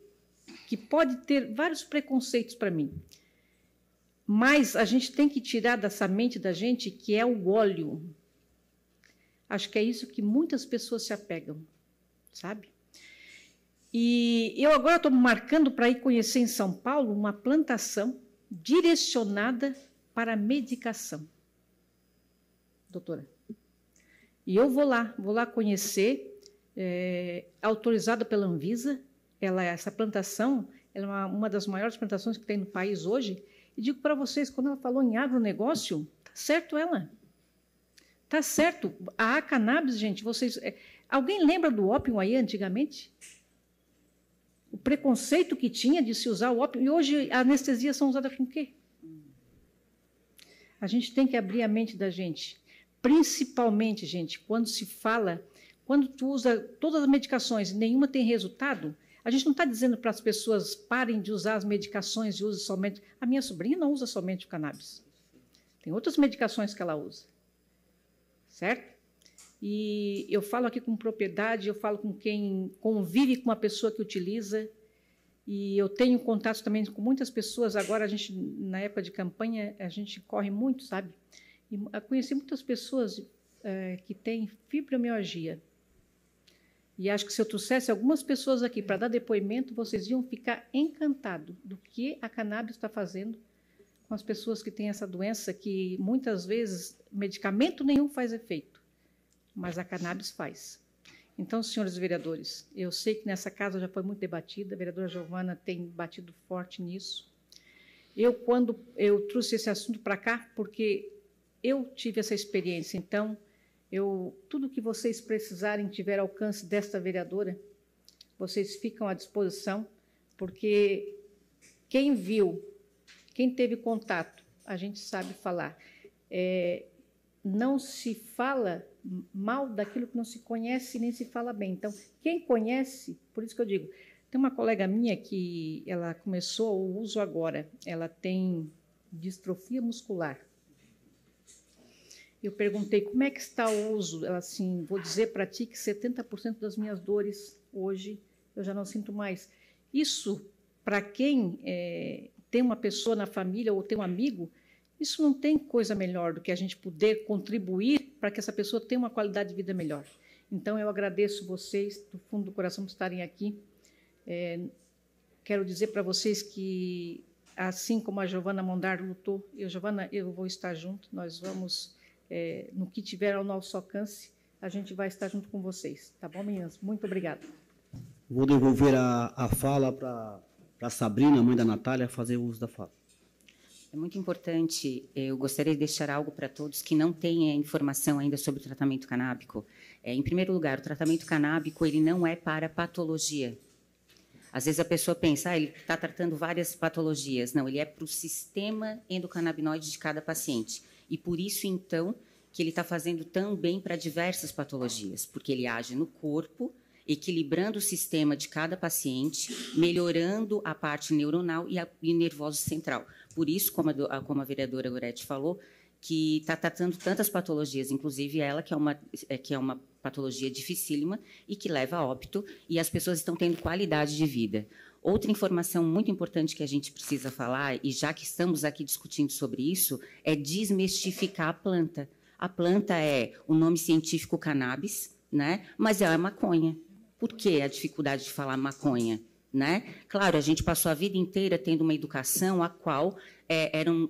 que pode ter vários preconceitos para mim, mas a gente tem que tirar dessa mente da gente que é o óleo. Acho que é isso que muitas pessoas se apegam, sabe? E eu agora estou marcando para ir conhecer em São Paulo uma plantação direcionada para medicação. Doutora. E eu vou lá conhecer, autorizada pela Anvisa. Essa plantação ela é uma das maiores plantações que tem no país hoje. E digo para vocês, quando ela falou em agronegócio, está certo ela. Está certo. A cannabis, gente, vocês... alguém lembra do ópio aí antigamente? O preconceito que tinha de se usar o ópio. E hoje a anestesia são usadas com o quê? A gente tem que abrir a mente da gente. Principalmente, gente, quando se fala... Quando tu usa todas as medicações e nenhuma tem resultado, a gente não está dizendo para as pessoas parem de usar as medicações e usem somente... A minha sobrinha não usa somente o cannabis. Tem outras medicações que ela usa. Certo? E eu falo aqui com propriedade, eu falo com quem convive com uma pessoa que utiliza. E eu tenho contato também com muitas pessoas. Agora, a gente, na época de campanha, a gente corre muito, sabe? E eu conheci muitas pessoas que têm fibromialgia. E acho que se eu trouxesse algumas pessoas aqui para dar depoimento, vocês iam ficar encantados do que a cannabis está fazendo com as pessoas que têm essa doença, que muitas vezes medicamento nenhum faz efeito, mas a cannabis faz. Então, senhores vereadores, eu sei que nessa casa já foi muito debatida, a vereadora Giovana tem batido forte nisso. Quando eu trouxe esse assunto para cá, porque eu tive essa experiência, então, tudo que vocês precisarem, tiver alcance desta vereadora, vocês ficam à disposição, porque quem viu, quem teve contato, a gente sabe falar. Não se fala mal daquilo que não se conhece, nem se fala bem. Então, quem conhece, por isso que eu digo, tem uma colega minha que ela começou o uso agora, ela tem distrofia muscular. Eu perguntei, como é que está o uso? Ela assim, vou dizer para ti que 70% das minhas dores, hoje, eu já não sinto mais. Isso, para quem tem uma pessoa na família ou tem um amigo, isso não tem coisa melhor do que a gente poder contribuir para que essa pessoa tenha uma qualidade de vida melhor. Então, eu agradeço vocês, do fundo do coração, por estarem aqui. Quero dizer para vocês que, assim como a Giovana Mondar lutou, Giovana, eu vou estar junto, nós vamos... no que tiver ao nosso alcance, a gente vai estar junto com vocês. Tá bom, meninas? Muito obrigada. Vou devolver a fala para a Sabrina, mãe da Natália, fazer uso da fala. É muito importante, eu gostaria de deixar algo para todos que não têm informação ainda sobre o tratamento canábico. Em primeiro lugar, o tratamento canábico ele não é para patologia. Às vezes a pessoa pensa, ele está tratando várias patologias. Não, ele é para o sistema endocannabinoide de cada paciente. E por isso, então, que ele está fazendo tão bem para diversas patologias, porque ele age no corpo, equilibrando o sistema de cada paciente, melhorando a parte neuronal e nervosa central. Por isso, como a vereadora Goretti falou, que está tratando tantas patologias, inclusive ela, que é uma patologia dificílima e que leva a óbito, e as pessoas estão tendo qualidade de vida. Outra informação muito importante que a gente precisa falar, e já que estamos aqui discutindo sobre isso, é desmistificar a planta. A planta é o nome científico cannabis, né? Mas ela é maconha. Por que a dificuldade de falar maconha? Né? Claro, a gente passou a vida inteira tendo uma educação a qual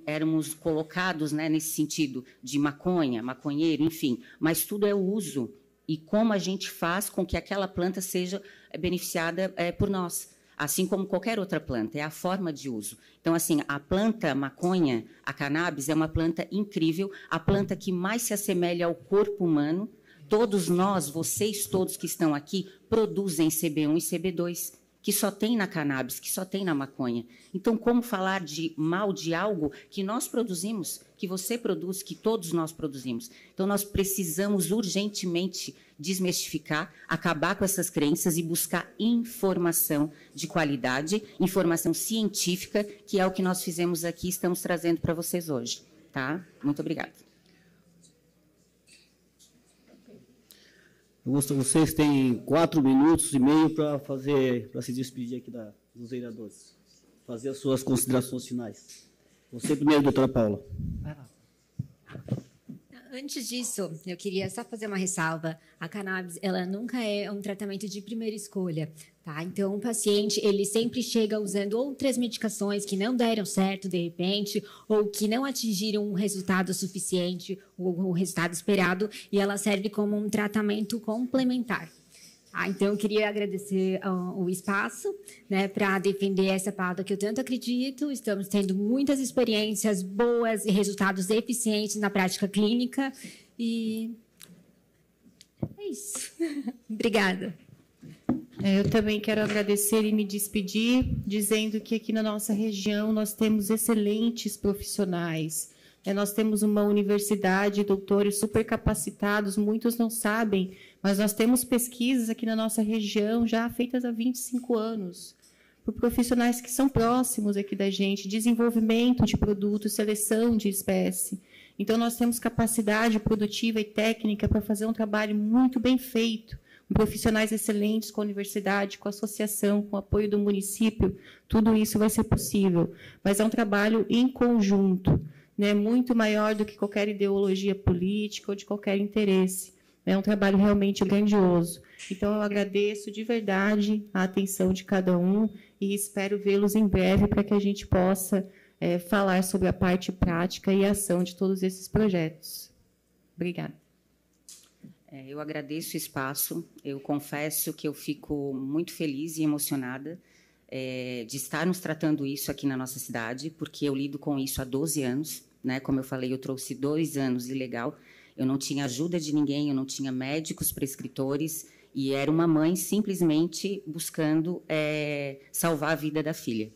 éramos colocados, né, nesse sentido de maconha, maconheiro, enfim, mas tudo é o uso e como a gente faz com que aquela planta seja beneficiada por nós, assim como qualquer outra planta, é a forma de uso. Então, assim, a planta maconha, a cannabis, é uma planta incrível, a planta que mais se assemelha ao corpo humano. Todos nós, vocês todos que estão aqui, produzem CB1 e CB2, que só tem na cannabis, que só tem na maconha. Então, como falar de mal de algo que nós produzimos, que você produz, que todos nós produzimos? Então, nós precisamos urgentemente desmistificar, acabar com essas crenças e buscar informação de qualidade, informação científica, que é o que nós fizemos aqui e estamos trazendo para vocês hoje. Tá? Muito obrigada. Vocês têm 4 minutos e meio para se despedir aqui dos vereadores. Fazer as suas considerações finais. Você primeiro, doutora Paula. Vai lá. Antes disso, eu queria só fazer uma ressalva. A cannabis, ela nunca é um tratamento de primeira escolha, tá? Então, o paciente, ele sempre chega usando outras medicações que não deram certo de repente, ou que não atingiram um resultado suficiente, ou o resultado esperado, e ela serve como um tratamento complementar. Então, eu queria agradecer o espaço, né, para defender essa pauta que eu tanto acredito. Estamos tendo muitas experiências boas e resultados eficientes na prática clínica. E é isso. Obrigada. Eu também quero agradecer e me despedir, dizendo que aqui na nossa região nós temos excelentes profissionais. Nós temos uma universidade, doutores super capacitados, muitos não sabem, mas nós temos pesquisas aqui na nossa região já feitas há 25 anos, por profissionais que são próximos aqui da gente, desenvolvimento de produtos, seleção de espécie. Então, nós temos capacidade produtiva e técnica para fazer um trabalho muito bem feito, profissionais excelentes com a universidade, com a associação, com o apoio do município, tudo isso vai ser possível. Mas é um trabalho em conjunto, né, muito maior do que qualquer ideologia política ou de qualquer interesse. É um trabalho realmente grandioso. Então, eu agradeço de verdade a atenção de cada um e espero vê-los em breve para que a gente possa falar sobre a parte prática e ação de todos esses projetos. Obrigada. Eu agradeço o espaço. Eu confesso que eu fico muito feliz e emocionada de estarmos tratando isso aqui na nossa cidade, porque eu lido com isso há 12 anos. Né? Como eu falei, eu trouxe 2 anos de legal. Eu não tinha ajuda de ninguém, eu não tinha médicos, prescritores, e era uma mãe simplesmente buscando salvar a vida da filha.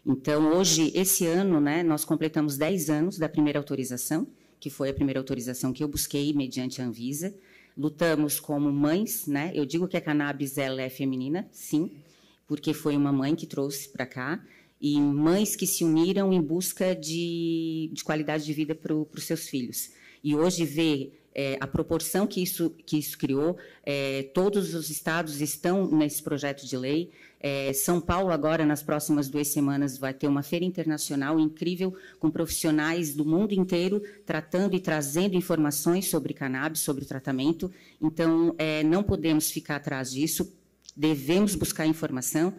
Então, hoje, esse ano, né, nós completamos 10 anos da primeira autorização, que foi a primeira autorização que eu busquei mediante a Anvisa. Lutamos como mães, né? Eu digo que a cannabis ela é feminina, sim, porque foi uma mãe que trouxe para cá, e mães que se uniram em busca de qualidade de vida para os seus filhos. E hoje ver a proporção que isso criou, todos os estados estão nesse projeto de lei. São Paulo, agora, nas próximas 2 semanas, vai ter uma feira internacional incrível, com profissionais do mundo inteiro, tratando e trazendo informações sobre cannabis, sobre o tratamento. Então, não podemos ficar atrás disso, devemos buscar informação,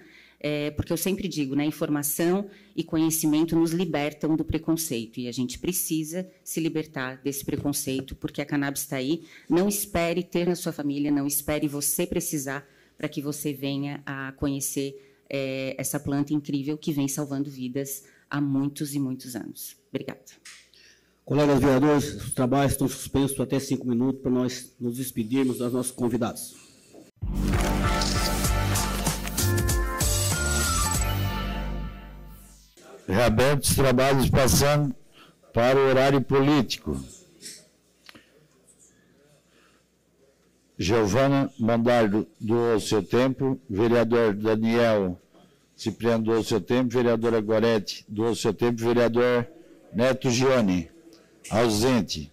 porque eu sempre digo, né, informação e conhecimento nos libertam do preconceito, e a gente precisa se libertar desse preconceito, porque a cannabis está aí. Não espere ter na sua família, não espere você precisar para que você venha a conhecer essa planta incrível que vem salvando vidas há muitos e muitos anos. Obrigada. Colegas vereadores, os trabalhos estão suspensos até 5 minutos para nós nos despedirmos dos nossos convidados. Reabertos os trabalhos, passando para o horário político. Giovana Mandardo doou seu tempo, vereador Daniel Cipriano doou seu tempo, vereadora Gorete doou seu tempo, vereador Neto Gione, ausente.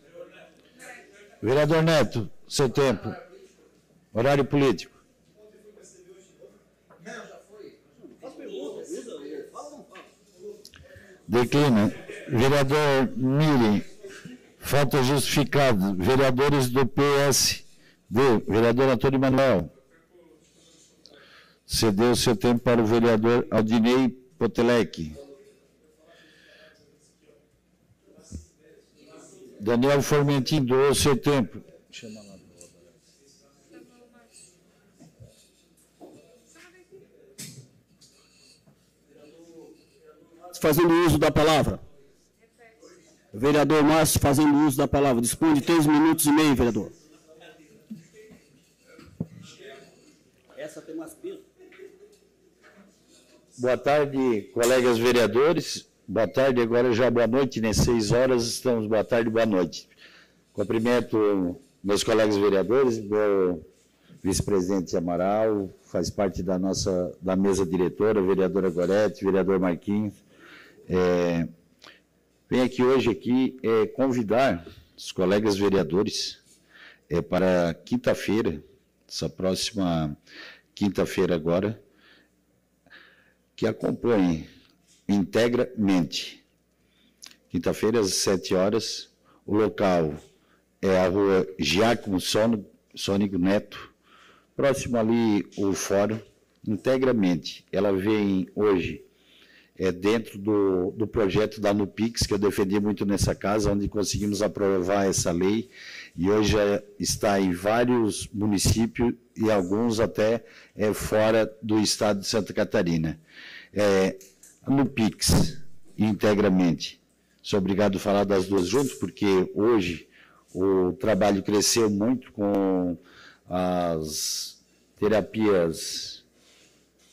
Vereador Neto, seu tempo. Horário político. Declina. Vereador Miri, falta justificado. Vereadores do PSD, vereador Antônio Manuel. Cedeu seu tempo para o vereador Aldinei Potelec. Daniel Formentin doou seu tempo. Fazendo uso da palavra. Vereador Márcio, fazendo uso da palavra. Dispõe de 3 minutos e meio, vereador. Essa tem mais peso. Boa tarde, colegas vereadores. Boa tarde, agora já boa noite, né? 6 horas, estamos boa tarde, boa noite. Cumprimento meus colegas vereadores, meu vice-presidente Amaral, faz parte da mesa diretora, vereadora Gorete, vereador Marquinhos. Venho aqui hoje convidar os colegas vereadores para quinta-feira, essa próxima quinta-feira agora, que acompanhem integramente. Quinta-feira, às 7 horas, o local é a rua Giacomo Sônico Neto, próximo ali o fórum, integramente. Ela vem hoje dentro do projeto da NUPIX, que eu defendi muito nessa casa, onde conseguimos aprovar essa lei, e hoje já está em vários municípios e alguns até fora do estado de Santa Catarina. A NUPIX, integramente. Sou obrigado a falar das duas juntas, porque hoje o trabalho cresceu muito com as terapias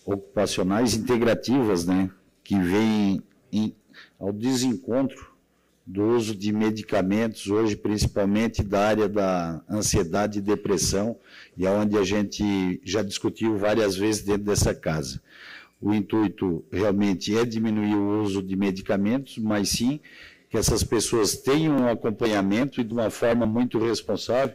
ocupacionais integrativas, né, que vêm ao desencontro do uso de medicamentos, hoje principalmente da área da ansiedade e depressão, e onde a gente já discutiu várias vezes dentro dessa casa. O intuito realmente é diminuir o uso de medicamentos, mas sim que essas pessoas tenham um acompanhamento e de uma forma muito responsável,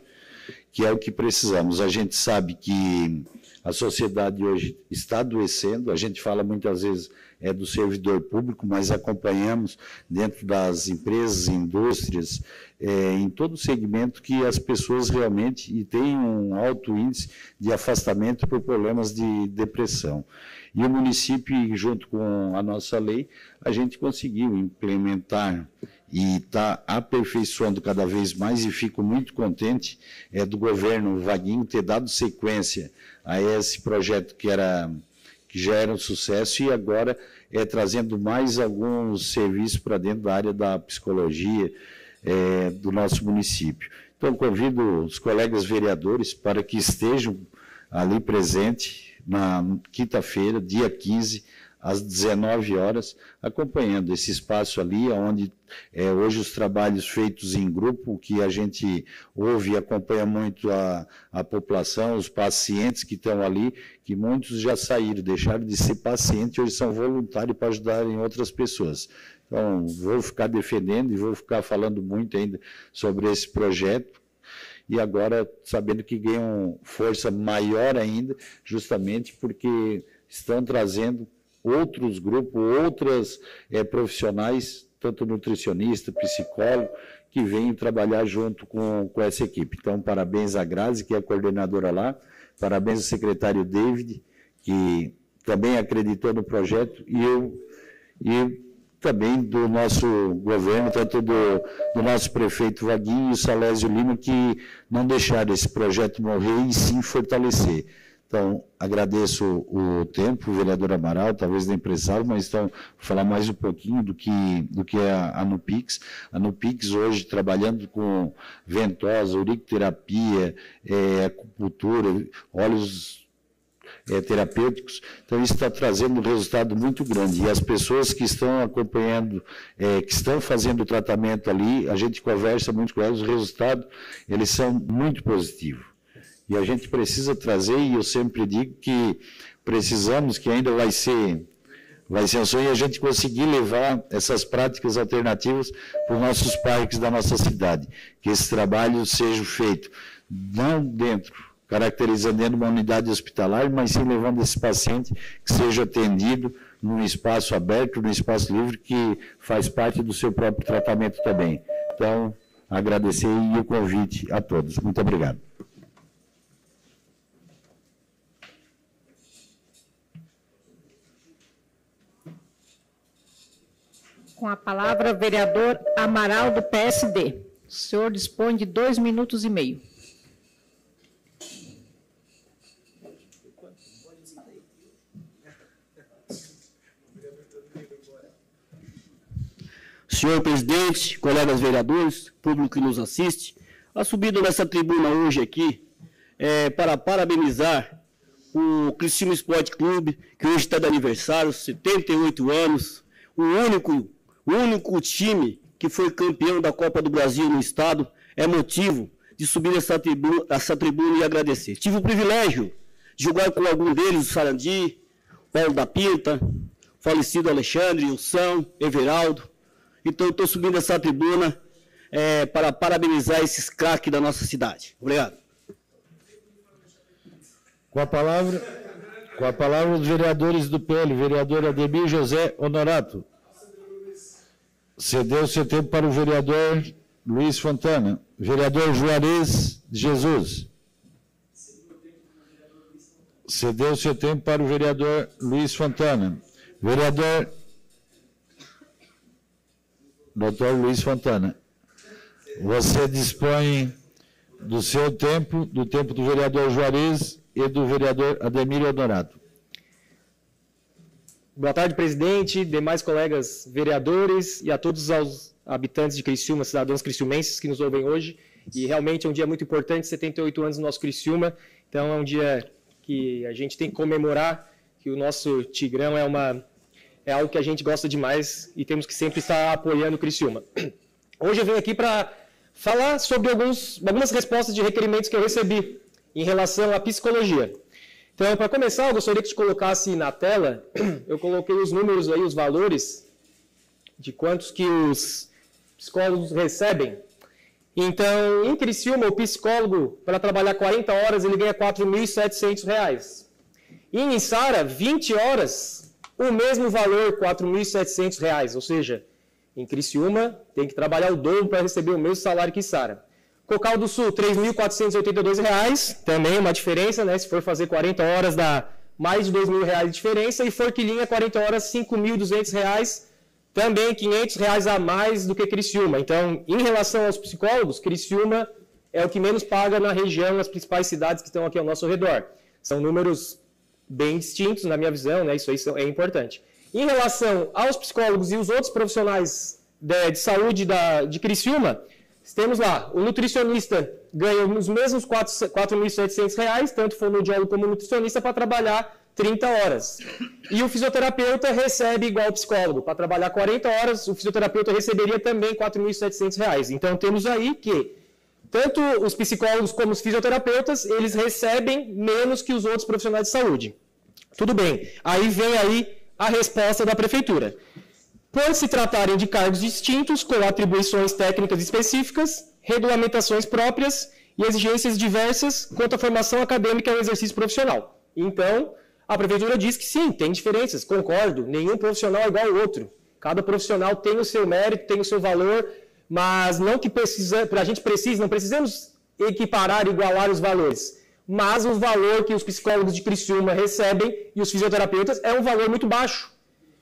que é o que precisamos. A gente sabe que a sociedade hoje está adoecendo, a gente fala muitas vezes do servidor público, mas acompanhamos dentro das empresas, indústrias, em todo segmento que as pessoas realmente têm um alto índice de afastamento por problemas de depressão. E o município, junto com a nossa lei, a gente conseguiu implementar e está aperfeiçoando cada vez mais, e fico muito contente do governo Vaguinho ter dado sequência a esse projeto que já era um sucesso, e agora trazendo mais alguns serviços para dentro da área da psicologia do nosso município. Então, convido os colegas vereadores para que estejam ali presentes na quinta-feira, dia 15, às 19 horas, acompanhando esse espaço ali, onde hoje os trabalhos feitos em grupo, que a gente ouve e acompanha muito a população, os pacientes que estão ali, que muitos já saíram, deixaram de ser pacientes, hoje são voluntários para ajudarem outras pessoas. Então, vou ficar defendendo e vou ficar falando muito ainda sobre esse projeto, e agora sabendo que ganham força maior ainda, justamente porque estão trazendo outros grupos, outras profissionais, tanto nutricionista, psicólogo, que vêm trabalhar junto com essa equipe. Então, parabéns à Grazi, que é a coordenadora lá, parabéns ao secretário David, que também acreditou no projeto, e também do nosso governo, tanto do nosso prefeito Vaguinho e o Salésio Lima, que não deixaram esse projeto morrer e sim fortalecer. Então, agradeço o tempo, o vereador Amaral, talvez da empresário, mas então, vou falar mais um pouquinho do que é a Nupix. A Nupix hoje trabalhando com ventosa, auriculoterapia, acupuntura, óleos terapêuticos, então isso está trazendo um resultado muito grande, e as pessoas que estão acompanhando, que estão fazendo o tratamento ali, a gente conversa muito com elas, os resultados, eles são muito positivos, e a gente precisa trazer, e eu sempre digo que precisamos, que ainda vai ser um sonho, a gente conseguir levar essas práticas alternativas para os nossos parques da nossa cidade, que esse trabalho seja feito, não caracterizando dentro de uma unidade hospitalar, mas sim levando esse paciente que seja atendido num espaço aberto, num espaço livre, que faz parte do seu próprio tratamento também. Então, agradecer e o convite a todos. Muito obrigado. Com a palavra, vereador Amaral, do PSD. O senhor dispõe de 2 minutos e meio. Senhor presidente, colegas vereadores, público que nos assiste, a subida nessa tribuna hoje aqui para parabenizar o Criciúma Esporte Clube, que hoje está de aniversário, 78 anos, o único time que foi campeão da Copa do Brasil no estado, é motivo de subir essa tribuna e agradecer. Tive o privilégio de jogar com algum deles, o Sarandi, Paulo da Pinta, o falecido Alexandre, o São, Everaldo. Então, eu estou subindo essa tribuna para parabenizar esses craques da nossa cidade. Obrigado. Com a palavra os vereadores do PL, vereador Ademir José Honorato. Cedeu seu tempo para o vereador Luiz Fontana. Vereador Juarez Jesus. Cedeu seu tempo para o vereador Luiz Fontana. Vereador Dr. Luiz Fontana, você dispõe do seu tempo, do tempo do vereador Juarez e do vereador Ademir Honorato. Boa tarde, presidente, demais colegas vereadores e a todos os habitantes de Criciúma, cidadãos criciumenses que nos ouvem hoje. E realmente é um dia muito importante, 78 anos no nosso Criciúma, então é um dia que a gente tem que comemorar, que o nosso Tigrão é algo que a gente gosta demais e temos que sempre estar apoiando o Criciúma. Hoje eu venho aqui para falar sobre algumas respostas de requerimentos que eu recebi em relação à psicologia. Então, para começar, eu gostaria que te colocasse na tela, eu coloquei os números aí, os valores de quantos que os psicólogos recebem. Então, em Criciúma, o psicólogo, para trabalhar 40 horas, ele ganha R$ 4.700. Em Içara, 20 horas, o mesmo valor, R$ 4.700. Ou seja, em Criciúma, tem que trabalhar o dobro para receber o mesmo salário que Içara. Cocal do Sul, R$ 3.482, também uma diferença, né? Se for fazer 40 horas, dá mais de R$ 2.000 de diferença. E Forquilinha, 40 horas, R$ 5.200, também R$ 500 a mais do que Criciúma. Então, em relação aos psicólogos, Criciúma é o que menos paga na região, nas principais cidades que estão aqui ao nosso redor. São números bem distintos, na minha visão, né? Isso aí é importante. Em relação aos psicólogos e os outros profissionais de saúde de Criciúma, temos lá, o nutricionista ganha os mesmos R$ 4.700, tanto fonoaudiólogo como nutricionista, para trabalhar 30 horas. E o fisioterapeuta recebe igual ao psicólogo. Para trabalhar 40 horas, o fisioterapeuta receberia também R$ 4.700. Então, temos aí que tanto os psicólogos como os fisioterapeutas, eles recebem menos que os outros profissionais de saúde. Tudo bem. Aí vem aí a resposta da prefeitura. Por se tratarem de cargos distintos, com atribuições técnicas específicas, regulamentações próprias e exigências diversas quanto à formação acadêmica e ao exercício profissional. Então, a prefeitura diz que sim, tem diferenças, concordo, nenhum profissional é igual ao outro. Cada profissional tem o seu mérito, tem o seu valor, mas não que a gente precise, não precisamos equiparar, igualar os valores. Mas o valor que os psicólogos de Criciúma recebem e os fisioterapeutas é um valor muito baixo.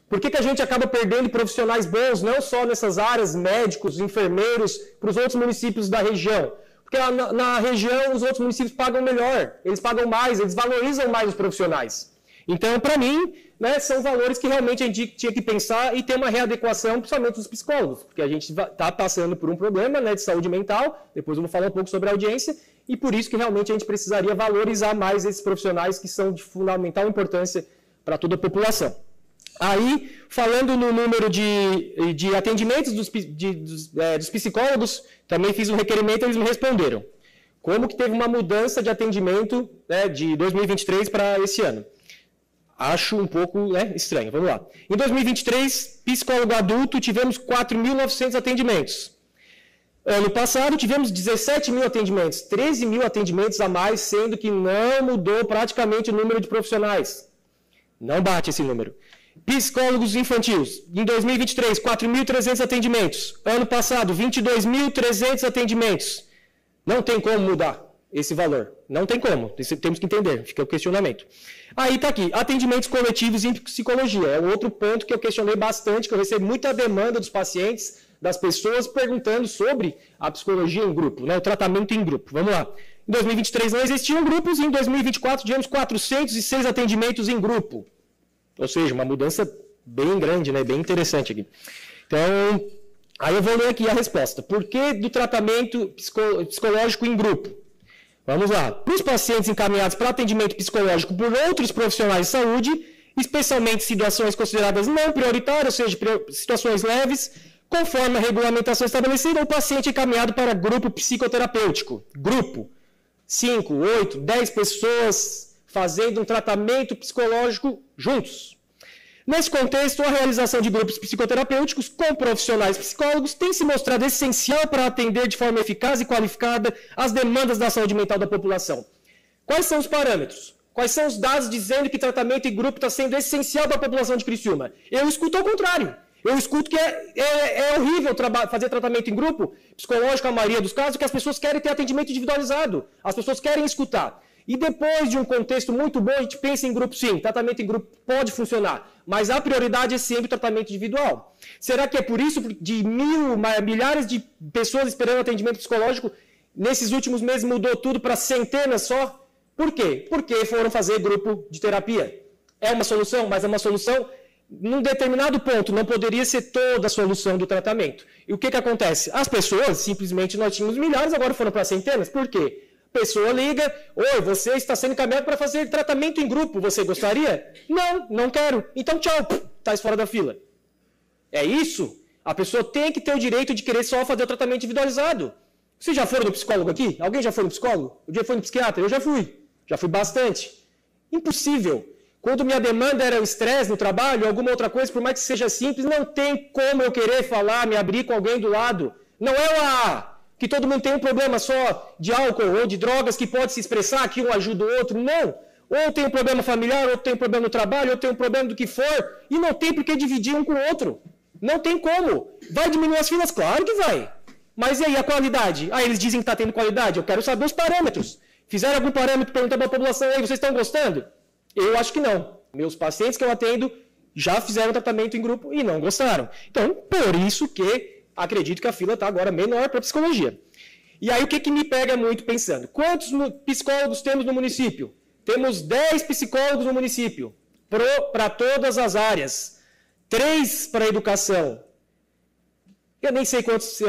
Por que a gente acaba perdendo profissionais bons, não só nessas áreas, médicos, enfermeiros, para os outros municípios da região? Porque na região os outros municípios pagam melhor, eles pagam mais, eles valorizam mais os profissionais. Então, para mim, né, são valores que realmente a gente tinha que pensar e ter uma readequação, principalmente dos psicólogos, porque a gente está passando por um problema, né, de saúde mental, depois eu vou falar um pouco sobre a audiência, e por isso que realmente a gente precisaria valorizar mais esses profissionais que são de fundamental importância para toda a população. Aí, falando no número de atendimentos dos psicólogos, também fiz um requerimento e eles me responderam. Como que teve uma mudança de atendimento, né, de 2023 para esse ano? Acho um pouco, né, estranho. Vamos lá. Em 2023, psicólogo adulto, tivemos 4.900 atendimentos. Ano passado, tivemos 17.000 atendimentos, 13.000 atendimentos a mais, sendo que não mudou praticamente o número de profissionais. Não bate esse número. Psicólogos infantis, em 2023, 4.300 atendimentos. Ano passado, 22.300 atendimentos. Não tem como mudar esse valor. Não tem como. Temos que entender. Fica o questionamento. Aí está aqui. Atendimentos coletivos em psicologia. É outro ponto que eu questionei bastante, que eu recebo muita demanda dos pacientes, das pessoas, perguntando sobre a psicologia em grupo, né, o tratamento em grupo. Vamos lá. Em 2023 não existiam grupos, e em 2024 tivemos 406 atendimentos em grupo. Ou seja, uma mudança bem grande, né? Bem interessante aqui. Então, aí eu vou ler aqui a resposta. Por que do tratamento psicológico em grupo? Vamos lá. Para os pacientes encaminhados para atendimento psicológico por outros profissionais de saúde, especialmente situações consideradas não prioritárias, ou seja, situações leves, conforme a regulamentação estabelecida, o paciente é encaminhado para grupo psicoterapêutico. Grupo. 5, 8, 10 pessoas fazendo um tratamento psicológico juntos. Nesse contexto, a realização de grupos psicoterapêuticos com profissionais psicólogos tem se mostrado essencial para atender de forma eficaz e qualificada as demandas da saúde mental da população. Quais são os parâmetros? Quais são os dados dizendo que tratamento em grupo está sendo essencial para a população de Criciúma? Eu escuto ao contrário. Eu escuto que é horrível fazer tratamento em grupo psicológico, a maioria dos casos, que as pessoas querem ter atendimento individualizado. As pessoas querem escutar. E depois de um contexto muito bom, a gente pensa em grupo sim, tratamento em grupo pode funcionar, mas a prioridade é sempre o tratamento individual. Será que é por isso de milhares de pessoas esperando atendimento psicológico, nesses últimos meses mudou tudo para centenas só? Por quê? Porque foram fazer grupo de terapia. É uma solução, mas é uma solução num determinado ponto, não poderia ser toda a solução do tratamento. E o que acontece? As pessoas, simplesmente nós tínhamos milhares, agora foram para centenas. Por quê? A pessoa liga, oi, você está sendo encaminhado para fazer tratamento em grupo, você gostaria? Não, não quero. Então tchau, está fora da fila. É isso? A pessoa tem que ter o direito de querer só fazer o tratamento individualizado. Vocês já foram no psicólogo aqui? Alguém já foi no psicólogo? Eu já fui no psiquiatra? Eu já fui bastante. Impossível. Quando minha demanda era o estresse no trabalho, alguma outra coisa, por mais que seja simples, não tem como eu querer falar, me abrir com alguém do lado. Não é o AA. Que todo mundo tem um problema só de álcool ou de drogas que pode se expressar, que um ajuda o outro. Não. Ou tem um problema familiar, outro tem um problema no trabalho, outro tem um problema do que for. E não tem por que dividir um com o outro. Não tem como. Vai diminuir as filas? Claro que vai. Mas e aí, a qualidade? Ah, eles dizem que está tendo qualidade. Eu quero saber os parâmetros. Fizeram algum parâmetro, perguntar para a população, aí, vocês estão gostando? Eu acho que não. Meus pacientes que eu atendo já fizeram tratamento em grupo e não gostaram. Então, por isso que acredito que a fila está agora menor para psicologia. E aí, o que me pega muito pensando? Quantos psicólogos temos no município? Temos 10 psicólogos no município, para todas as áreas. 3 para a educação. Eu nem sei quantos,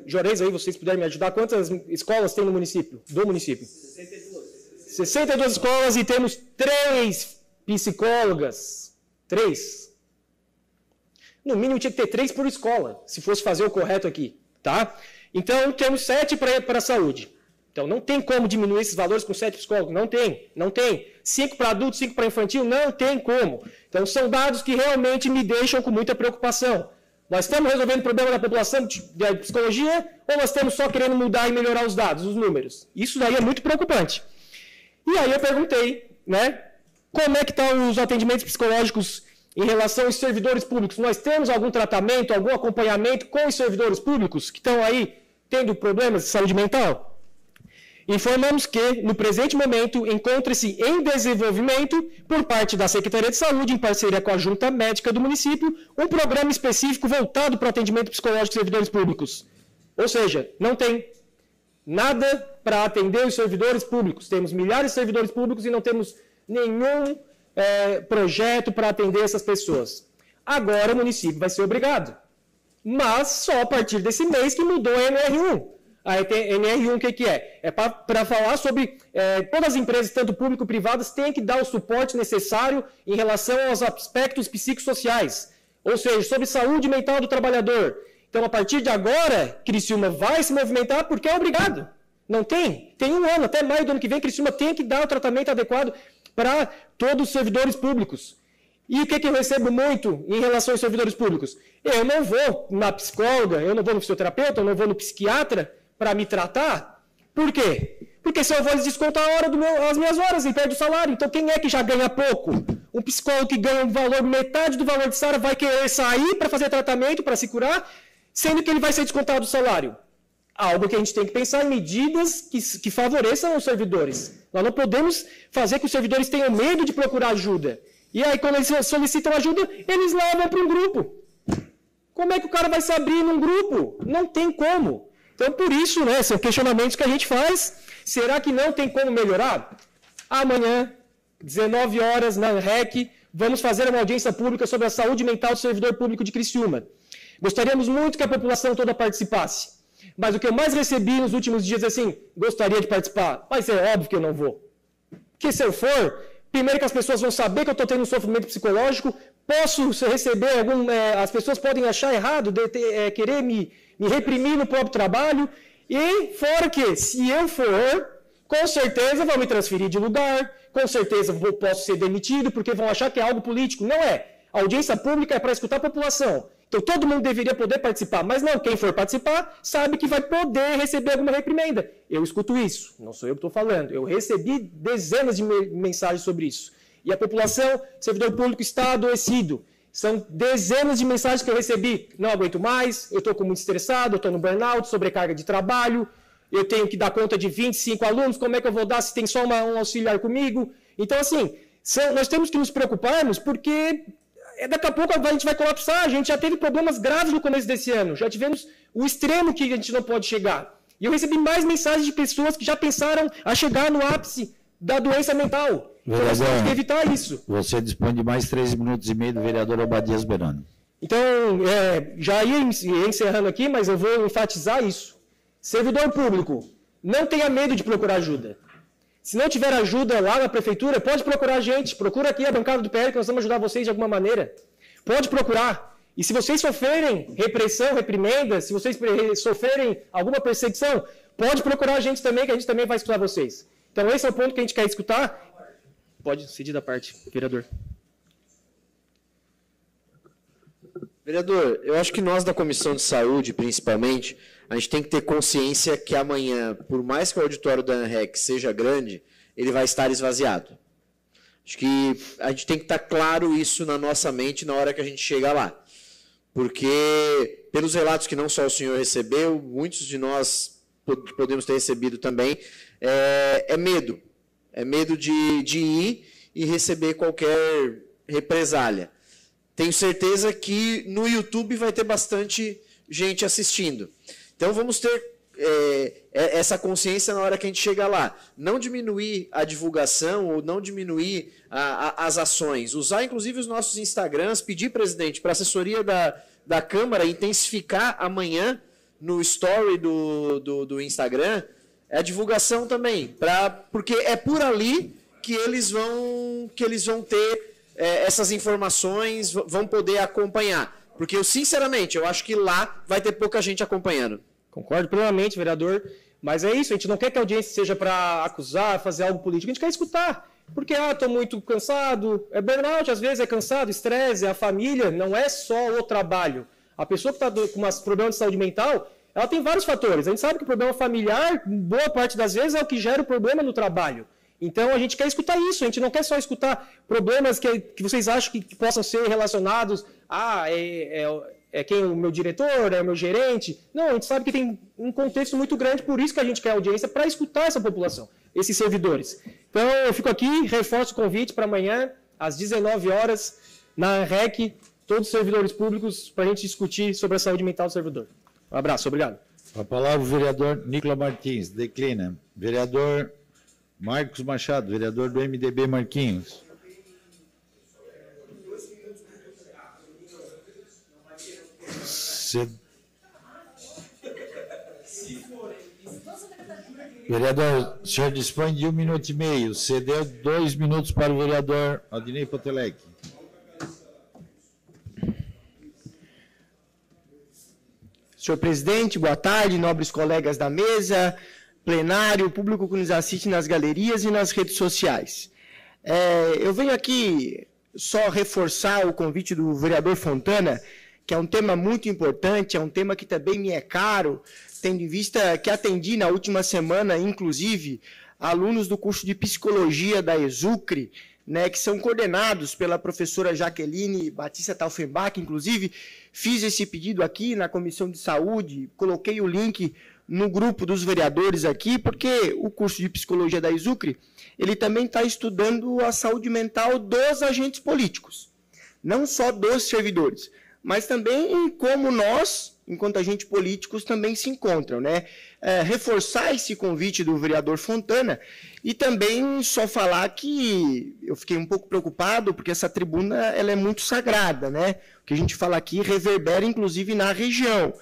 Jorez, aí vocês puderem me ajudar, quantas escolas tem no município? Do município? 62 escolas e temos 3 psicólogas. 3. No mínimo tinha que ter 3 por escola, se fosse fazer o correto aqui, tá? Então, temos 7 para a saúde. Então, não tem como diminuir esses valores com 7 psicólogos. Não tem, não tem. 5 para adulto, 5 para infantil, não tem como. Então, são dados que realmente me deixam com muita preocupação. Nós estamos resolvendo o problema da população de psicologia ou nós estamos só querendo mudar e melhorar os dados, os números? Isso daí é muito preocupante. E aí eu perguntei, né, como é que estão os atendimentos psicológicos em relação aos servidores públicos? Nós temos algum tratamento, algum acompanhamento com os servidores públicos que estão aí tendo problemas de saúde mental? Informamos que, no presente momento, encontra-se em desenvolvimento, por parte da Secretaria de Saúde, em parceria com a Junta Médica do município, um programa específico voltado para o atendimento psicológico de servidores públicos. Ou seja, não tem nada para atender os servidores públicos. Temos milhares de servidores públicos e não temos nenhum projeto para atender essas pessoas. Agora o município vai ser obrigado. Mas só a partir desse mês que mudou a NR1. A NR1 o que é? É para falar sobre todas as empresas, tanto público e privadas, têm que dar o suporte necessário em relação aos aspectos psicossociais, ou seja, sobre saúde mental do trabalhador. Então, a partir de agora, Criciúma vai se movimentar porque é obrigado. Não tem? Tem um ano, até maio do ano que vem, Criciúma tem que dar o tratamento adequado para todos os servidores públicos. E o que eu recebo muito em relação aos servidores públicos? Eu não vou na psicóloga, eu não vou no fisioterapeuta, eu não vou no psiquiatra para me tratar. Por quê? Porque se eu vou, eles descontam as minhas horas e perde o salário. Então, quem é que já ganha pouco? Um psicólogo que ganha um valor, metade do valor de salário, vai querer sair para fazer tratamento, para se curar, sendo que ele vai ser descontado do salário. Algo que a gente tem que pensar em medidas que favoreçam os servidores. Nós não podemos fazer que os servidores tenham medo de procurar ajuda. E aí, quando eles solicitam ajuda, eles levam para um grupo. Como é que o cara vai se abrir num grupo? Não tem como. Então, por isso, né, são questionamentos que a gente faz. Será que não tem como melhorar? Amanhã, 19 horas, na REC, vamos fazer uma audiência pública sobre a saúde mental do servidor público de Criciúma. Gostaríamos muito que a população toda participasse. Mas o que eu mais recebi nos últimos dias é assim, gostaria de participar, mas é óbvio que eu não vou. Porque se eu for, primeiro que as pessoas vão saber que eu estou tendo um sofrimento psicológico, posso receber as pessoas podem achar errado, querer me reprimir no próprio trabalho, e fora que, se eu for, com certeza vão me transferir de lugar, com certeza posso ser demitido, porque vão achar que é algo político. Não é. A audiência pública é para escutar a população. Então, todo mundo deveria poder participar, mas não, quem for participar sabe que vai poder receber alguma reprimenda. Eu escuto isso, não sou eu que estou falando. Eu recebi dezenas de mensagens sobre isso. E a população, servidor público, está adoecido. São dezenas de mensagens que eu recebi. Não aguento mais, eu estou muito estressado, eu estou no burnout, sobrecarga de trabalho, eu tenho que dar conta de 25 alunos, como é que eu vou dar se tem só um auxiliar comigo? Então, assim, nós temos que nos preocuparmos porque daqui a pouco a gente vai colapsar. A gente já teve problemas graves no começo desse ano, já tivemos o extremo que a gente não pode chegar. E eu recebi mais mensagens de pessoas que já pensaram a chegar no ápice da doença mental. Então, nós temos que evitar isso. Você dispõe de mais 3 minutos e meio do vereador Obadias Berano. Então, já ia encerrando aqui, mas eu vou enfatizar isso. Servidor público, não tenha medo de procurar ajuda. Se não tiver ajuda lá na prefeitura, pode procurar a gente. Procura aqui a bancada do PL, que nós vamos ajudar vocês de alguma maneira. Pode procurar. E se vocês sofrerem repressão, reprimenda, se vocês sofrerem alguma perseguição, pode procurar a gente também, que a gente também vai escutar vocês. Então, esse é o ponto que a gente quer escutar. Pode ceder da parte, vereador. Vereador, eu acho que nós da Comissão de Saúde, principalmente, a gente tem que ter consciência que amanhã, por mais que o auditório da ANREC seja grande, ele vai estar esvaziado. Acho que a gente tem que estar claro isso na nossa mente na hora que a gente chega lá. Porque, pelos relatos que não só o senhor recebeu, muitos de nós podemos ter recebido também, é medo. É medo de ir e receber qualquer represália. Tenho certeza que no YouTube vai ter bastante gente assistindo. Então, vamos ter essa consciência na hora que a gente chega lá. Não diminuir a divulgação ou não diminuir as ações. Usar, inclusive, os nossos Instagrams, pedir, presidente, para a assessoria da Câmara intensificar amanhã no story do Instagram a divulgação também. Porque é por ali que eles vão ter essas informações, vão poder acompanhar. Porque, sinceramente, eu acho que lá vai ter pouca gente acompanhando. Concordo plenamente, vereador, mas é isso, a gente não quer que a audiência seja para acusar, fazer algo político, a gente quer escutar, porque, estou muito cansado, é burnout, às vezes é cansado, estresse, é a família, não é só o trabalho. A pessoa que está com problemas de saúde mental, ela tem vários fatores, a gente sabe que o problema familiar, boa parte das vezes, é o que gera o problema no trabalho. Então, a gente quer escutar isso, a gente não quer só escutar problemas que vocês acham que possam ser relacionados quem é o meu diretor, é o meu gerente. Não, a gente sabe que tem um contexto muito grande, por isso que a gente quer audiência, para escutar essa população, esses servidores. Então, eu fico aqui, reforço o convite para amanhã, às 19 horas, na ANREC, todos os servidores públicos, para a gente discutir sobre a saúde mental do servidor. Um abraço, obrigado. A palavra o vereador Nicolas Martins, declina. Vereador Marcos Machado, vereador do MDB Marquinhos. Vereador, o senhor dispõe de 1 minuto e meio. Cedeu 2 minutos para o vereador Aldinei Potelec. Senhor presidente, boa tarde, nobres colegas da mesa, plenário, público que nos assiste nas galerias e nas redes sociais. Eu venho aqui só reforçar o convite do vereador Fontana, que é um tema muito importante, é um tema que também me é caro, tendo em vista que atendi na última semana, inclusive, alunos do curso de Psicologia da ESUCRE, que são coordenados pela professora Jaqueline Batista Taufenbach, inclusive, fiz esse pedido aqui na Comissão de Saúde, coloquei o link no grupo dos vereadores aqui, porque o curso de Psicologia da ESUCRE, ele também está estudando a saúde mental dos agentes políticos, não só dos servidores, mas também em como nós, enquanto agentes políticos, também se encontram, reforçar esse convite do vereador Fontana e também só falar que eu fiquei um pouco preocupado, porque essa tribuna ela é muito sagrada, O que a gente fala aqui reverbera, inclusive, na região.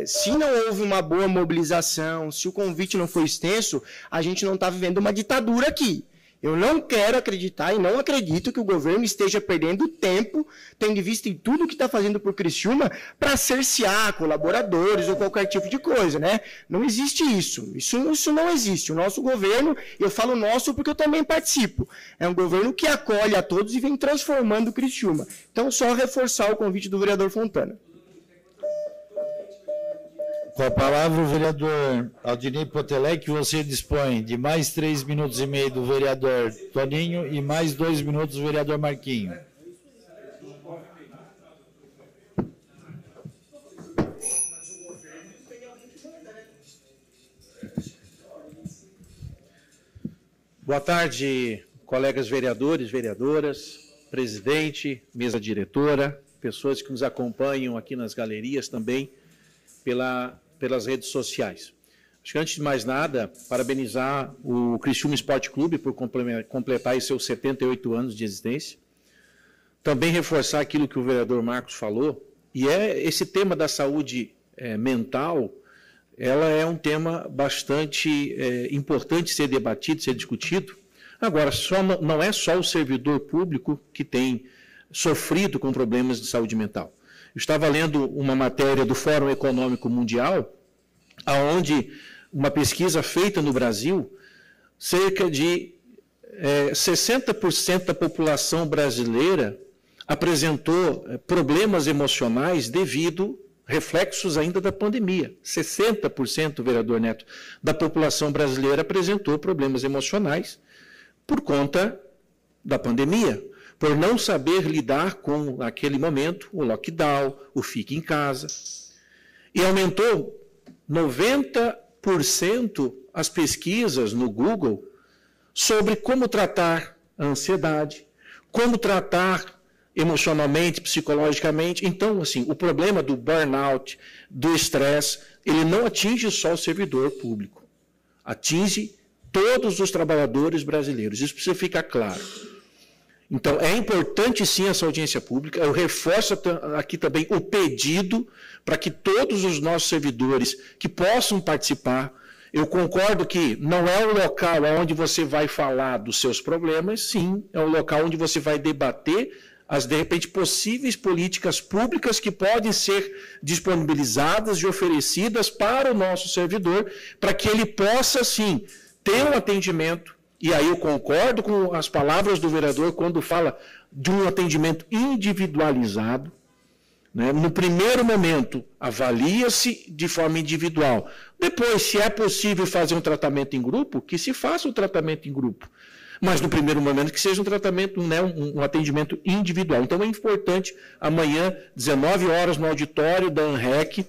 Se não houve uma boa mobilização, se o convite não foi extenso, a gente não está vivendo uma ditadura aqui. Eu não quero acreditar e não acredito que o governo esteja perdendo tempo, tendo em vista em tudo que está fazendo por Criciúma, para cercear colaboradores ou qualquer tipo de coisa, Não existe isso. Isso não existe. O nosso governo, eu falo nosso porque eu também participo, é um governo que acolhe a todos e vem transformando Criciúma. Então, só reforçar o convite do vereador Fontana. Com a palavra o vereador Aldinei Potelec, você dispõe de mais 3 minutos e meio do vereador Toninho e mais 2 minutos do vereador Marquinho. Boa tarde, colegas vereadores, vereadoras, presidente, mesa diretora, pessoas que nos acompanham aqui nas galerias também, pelas redes sociais. Acho que, antes de mais nada, parabenizar o Criciúma Esporte Clube por completar os seus 78 anos de existência. Também reforçar aquilo que o vereador Marcos falou, e esse tema da saúde mental, ela é um tema bastante importante ser debatido, ser discutido. Agora, não é só o servidor público que tem sofrido com problemas de saúde mental. Eu estava lendo uma matéria do Fórum Econômico Mundial, onde uma pesquisa feita no Brasil, cerca de 60% da população brasileira apresentou problemas emocionais devido reflexos ainda da pandemia. 60%, vereador Neto, da população brasileira apresentou problemas emocionais por conta da pandemia, por não saber lidar com, naquele momento, o lockdown, o fique em casa. E aumentou 90% as pesquisas no Google sobre como tratar a ansiedade, como tratar emocionalmente, psicologicamente. Então, assim, o problema do burnout, do estresse, ele não atinge só o servidor público, atinge todos os trabalhadores brasileiros. Isso precisa ficar claro. Então, é importante sim essa audiência pública. Eu reforço aqui também o pedido para que todos os nossos servidores que possam participar. Eu concordo que não é o local onde você vai falar dos seus problemas, sim, é o local onde você vai debater as, de repente, possíveis políticas públicas que podem ser disponibilizadas e oferecidas para o nosso servidor, para que ele possa, sim, ter um atendimento. E aí eu concordo com as palavras do vereador quando fala de um atendimento individualizado. Né? No primeiro momento, avalia-se de forma individual. Depois, se é possível fazer um tratamento em grupo, que se faça o tratamento em grupo. Mas no primeiro momento que seja um tratamento, né, um atendimento individual. Então é importante, amanhã, 19 horas, no auditório da ANREC,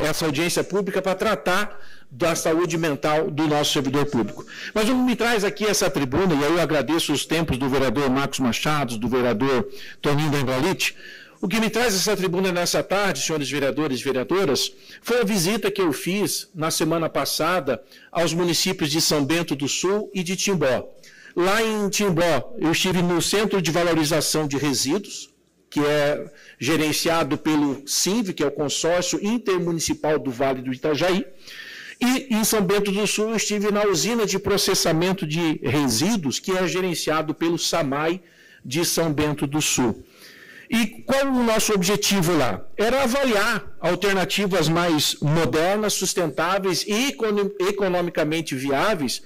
essa audiência pública para tratar da saúde mental do nosso servidor público. Mas o que me traz aqui essa tribuna, e aí eu agradeço os tempos do vereador Marcos Machado, do vereador Toninho Dendrolite, o que me traz essa tribuna nessa tarde, senhores vereadores e vereadoras, foi a visita que eu fiz na semana passada aos municípios de São Bento do Sul e de Timbó. Lá em Timbó, eu estive no Centro de Valorização de Resíduos, que é gerenciado pelo CINV, que é o Consórcio Intermunicipal do Vale do Itajaí. E em São Bento do Sul eu estive na usina de processamento de resíduos, que é gerenciado pelo SAMAI de São Bento do Sul. E qual o nosso objetivo lá? Era avaliar alternativas mais modernas, sustentáveis e economicamente viáveis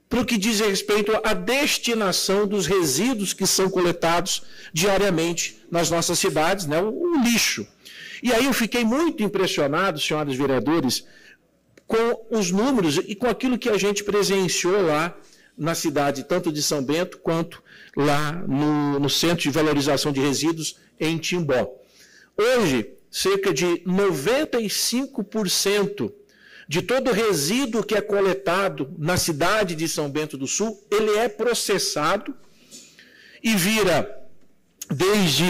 para o que diz respeito à destinação dos resíduos que são coletados diariamente nas nossas cidades, né? O lixo. E aí eu fiquei muito impressionado, senhores vereadores, com os números e com aquilo que a gente presenciou lá na cidade, tanto de São Bento quanto lá no Centro de Valorização de Resíduos em Timbó. Hoje, cerca de 95% de todo resíduo que é coletado na cidade de São Bento do Sul, ele é processado e vira, desde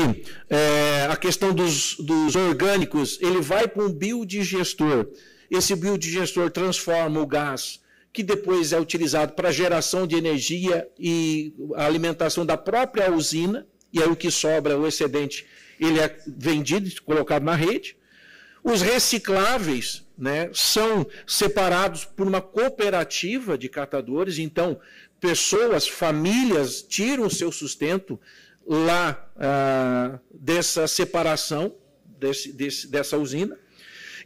a questão dos orgânicos, ele vai para um biodigestor. Esse biodigestor transforma o gás, que depois é utilizado para geração de energia e a alimentação da própria usina, e aí o que sobra, o excedente, ele é vendido e colocado na rede. Os recicláveis, né, são separados por uma cooperativa de catadores, então pessoas, famílias tiram o seu sustento lá dessa separação, dessa usina.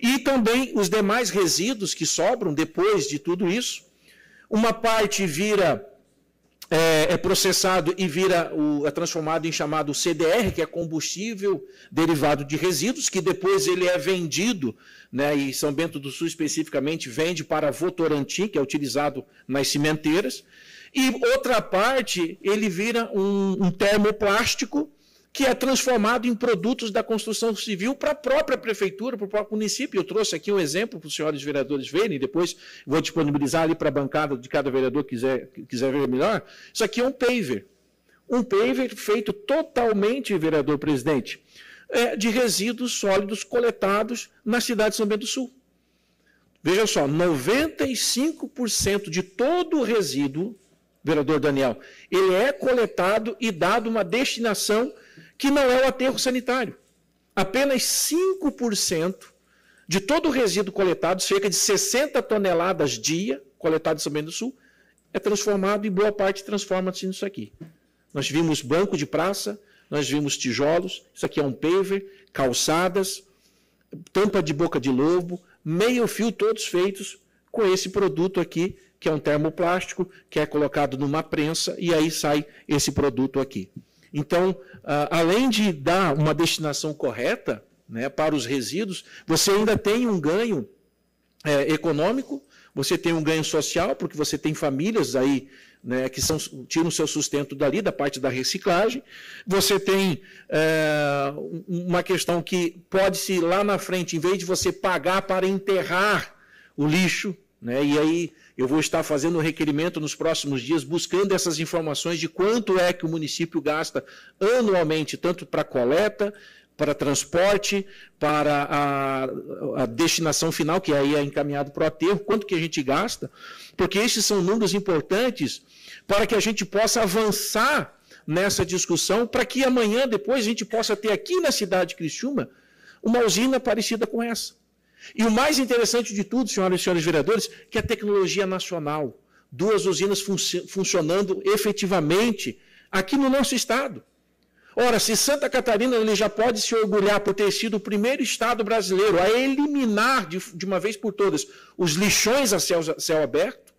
E também os demais resíduos que sobram depois de tudo isso, uma parte vira, é processado e é transformado em chamado CDR, que é combustível derivado de resíduos, que depois ele é vendido, né, e São Bento do Sul especificamente vende para Votorantim, que é utilizado nas cimenteiras, e outra parte ele vira um termoplástico, que é transformado em produtos da construção civil para a própria prefeitura, para o próprio município. Eu trouxe aqui um exemplo para os senhores vereadores verem, e depois vou disponibilizar ali para a bancada de cada vereador que quiser ver melhor. Isso aqui é um paver. Um paver feito totalmente, vereador presidente, de resíduos sólidos coletados na cidade de São Bento do Sul. Veja só, 95% de todo o resíduo, vereador Daniel, ele é coletado e dado uma destinação que não é o aterro sanitário. Apenas 5% de todo o resíduo coletado, cerca de 60 toneladas dia, coletado em São Bento do Sul, é transformado e boa parte transforma-se nisso aqui. Nós vimos banco de praça, nós vimos tijolos, isso aqui é um paver, calçadas, tampa de boca de lobo, meio fio, todos feitos com esse produto aqui, que é um termoplástico, que é colocado numa prensa, e aí sai esse produto aqui. Então, além de dar uma destinação correta, né, para os resíduos, você ainda tem um ganho econômico, você tem um ganho social, porque você tem famílias aí, né, que tiram seu sustento dali, da parte da reciclagem. Você tem uma questão que pode-se, lá na frente, em vez de você pagar para enterrar o lixo, né, e aí eu vou estar fazendo um requerimento nos próximos dias, buscando essas informações de quanto é que o município gasta anualmente, tanto para coleta, para transporte, para a destinação final, que aí é encaminhado para o aterro, quanto que a gente gasta, porque esses são números importantes para que a gente possa avançar nessa discussão, para que amanhã, depois, a gente possa ter aqui na cidade de Criciúma uma usina parecida com essa. E o mais interessante de tudo, senhoras e senhores vereadores, que é a tecnologia nacional. 2 usinas funcionando efetivamente aqui no nosso estado. Ora, se Santa Catarina ele já pode se orgulhar por ter sido o primeiro estado brasileiro a eliminar de uma vez por todas os lixões a céu aberto,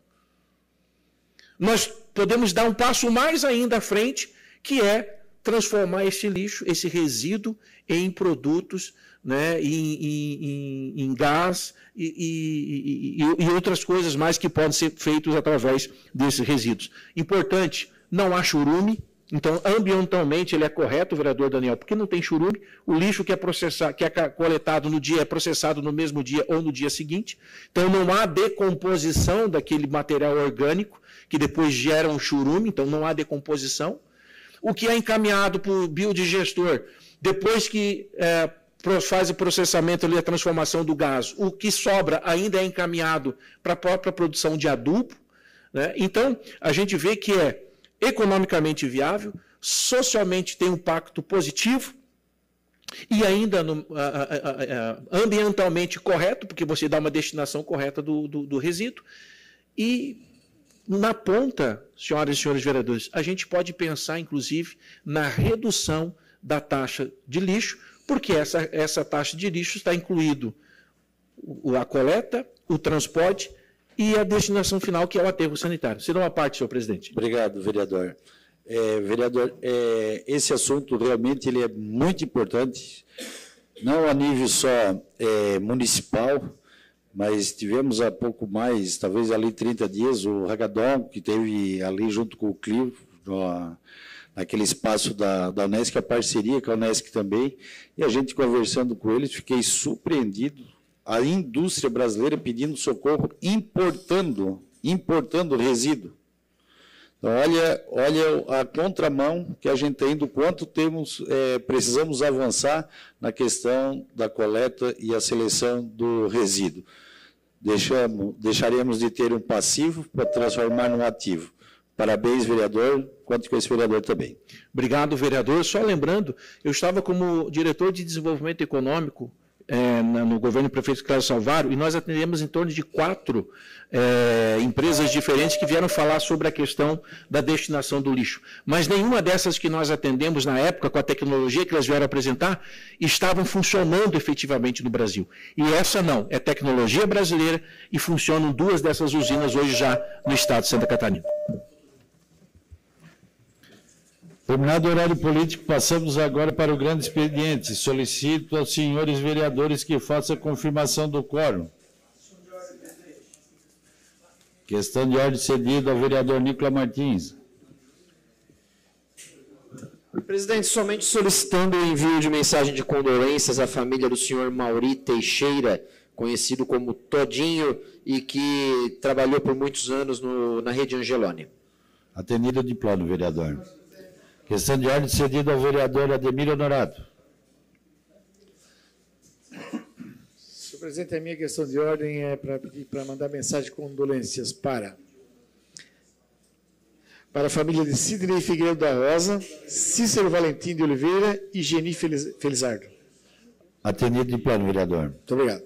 nós podemos dar um passo mais ainda à frente, que é transformar esse lixo, esse resíduo, em produtos, né, em gás e outras coisas mais que podem ser feitas através desses resíduos. Importante, não há churume. Então, ambientalmente, ele é correto, vereador Daniel, porque não tem churume. O lixo que é coletado no dia é processado no mesmo dia ou no dia seguinte. Então, não há decomposição daquele material orgânico, que depois gera um churume, então não há decomposição. O que é encaminhado para o biodigestor, depois que faz o processamento ali, a transformação do gás, o que sobra ainda é encaminhado para a própria produção de adubo, né? Então, a gente vê que é economicamente viável, socialmente tem um impacto positivo e ainda ambientalmente correto, porque você dá uma destinação correta do resíduo. E na ponta, senhoras e senhores vereadores, a gente pode pensar, inclusive, na redução da taxa de lixo, porque essa taxa de lixo está incluído a coleta, o transporte e a destinação final, que é o aterro sanitário. Será uma parte, senhor presidente. Obrigado, vereador. Vereador, esse assunto realmente ele é muito importante, não a nível só municipal, mas tivemos há pouco mais, talvez ali 30 dias, o Hackathon, que teve ali junto com o Clio, naquele espaço da Unesc, a parceria com a Unesc também, e a gente conversando com eles, fiquei surpreendido, a indústria brasileira pedindo socorro, importando resíduo. Então, olha a contramão que a gente tem do quanto precisamos avançar na questão da coleta e a seleção do resíduo. Deixaremos de ter um passivo para transformar num ativo. Parabéns, vereador, quanto com esse vereador também. Obrigado, vereador. Só lembrando, eu estava como diretor de desenvolvimento econômico no governo do prefeito Cláudio Salvaro, e nós atendemos em torno de 4 empresas diferentes que vieram falar sobre a questão da destinação do lixo. Mas nenhuma dessas que nós atendemos na época, com a tecnologia que elas vieram apresentar, estavam funcionando efetivamente no Brasil. E essa não, é tecnologia brasileira e funcionam 2 dessas usinas hoje já no estado de Santa Catarina. Terminado o horário político, passamos agora para o grande expediente. Solicito aos senhores vereadores que façam a confirmação do quórum. Questão de ordem cedida ao vereador Nicolas Martins. Presidente, somente solicitando o envio de mensagem de condolências à família do senhor Mauri Teixeira, conhecido como Todinho, e que trabalhou por muitos anos na rede Angeloni. Atendido de plano, vereador. Questão de ordem cedida ao vereador Ademir Honorato. Senhor presidente, a minha questão de ordem é para pedir para mandar mensagem de condolências para a família de Sidney Figueiredo da Rosa, Cícero Valentim de Oliveira e Geni Felizardo. Atendido de plano, vereador. Muito obrigado.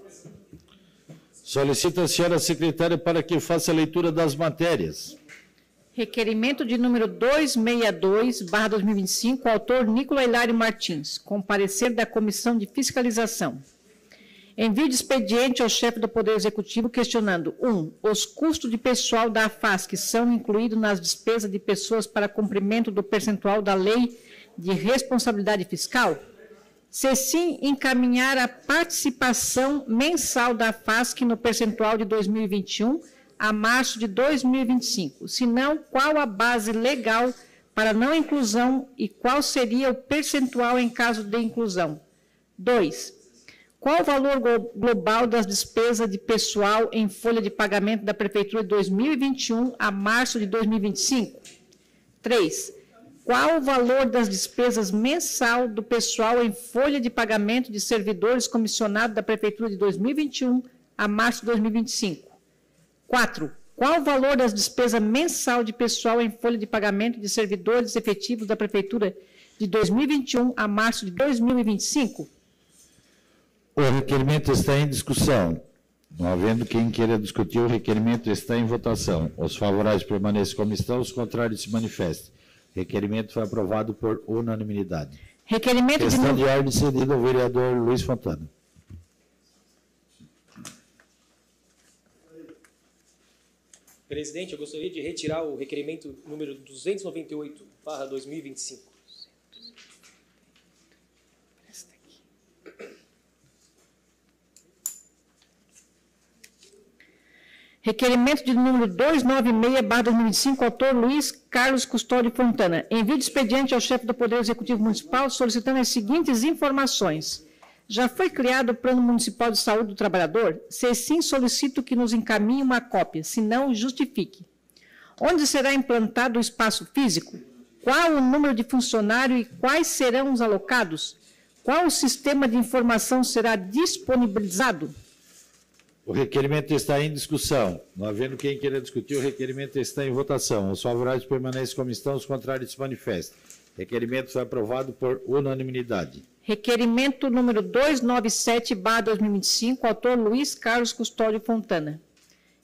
Solicito a senhora secretária para que faça a leitura das matérias. Requerimento de número 262/2025, autor Nicolas Hilário Martins, com parecer da Comissão de Fiscalização. Envio de expediente ao chefe do Poder Executivo questionando: 1. Os custos de pessoal da AFASC são incluídos nas despesas de pessoas para cumprimento do percentual da Lei de responsabilidade fiscal? Se sim, encaminhar a participação mensal da FASC no percentual de 2021 a março de 2025. Se não, qual a base legal para não inclusão e qual seria o percentual em caso de inclusão? 2. Qual o valor global das despesas de pessoal em folha de pagamento da Prefeitura de 2021 a março de 2025? 3. Qual o valor das despesas mensal do pessoal em folha de pagamento de servidores comissionados da Prefeitura de 2021 a março de 2025? 4. Qual o valor das despesas mensal de pessoal em folha de pagamento de servidores efetivos da Prefeitura de 2021 a março de 2025? O requerimento está em discussão. Não havendo quem queira discutir, o requerimento está em votação. Os favoráveis permaneçam como estão, os contrários se manifestem. O requerimento foi aprovado por unanimidade. Requerimento Questão de ordem cedida ao vereador Luiz Fontana. Presidente, eu gostaria de retirar o requerimento número 298/2025. Requerimento de número 296/2025, autor Luiz Carlos Custódio Fontana. Envio de expediente ao chefe do Poder Executivo Municipal solicitando as seguintes informações. Já foi criado o Plano Municipal de Saúde do Trabalhador? Se sim, solicito que nos encaminhe uma cópia, se não, justifique. Onde será implantado o espaço físico? Qual o número de funcionários e quais serão os alocados? Qual o sistema de informação será disponibilizado? O requerimento está em discussão. Não havendo quem queira discutir, o requerimento está em votação. Os favoráveis permanecem como estão, os contrários se manifestam. O requerimento foi aprovado por unanimidade. Requerimento número 297/2025, autor Luiz Carlos Custódio Fontana.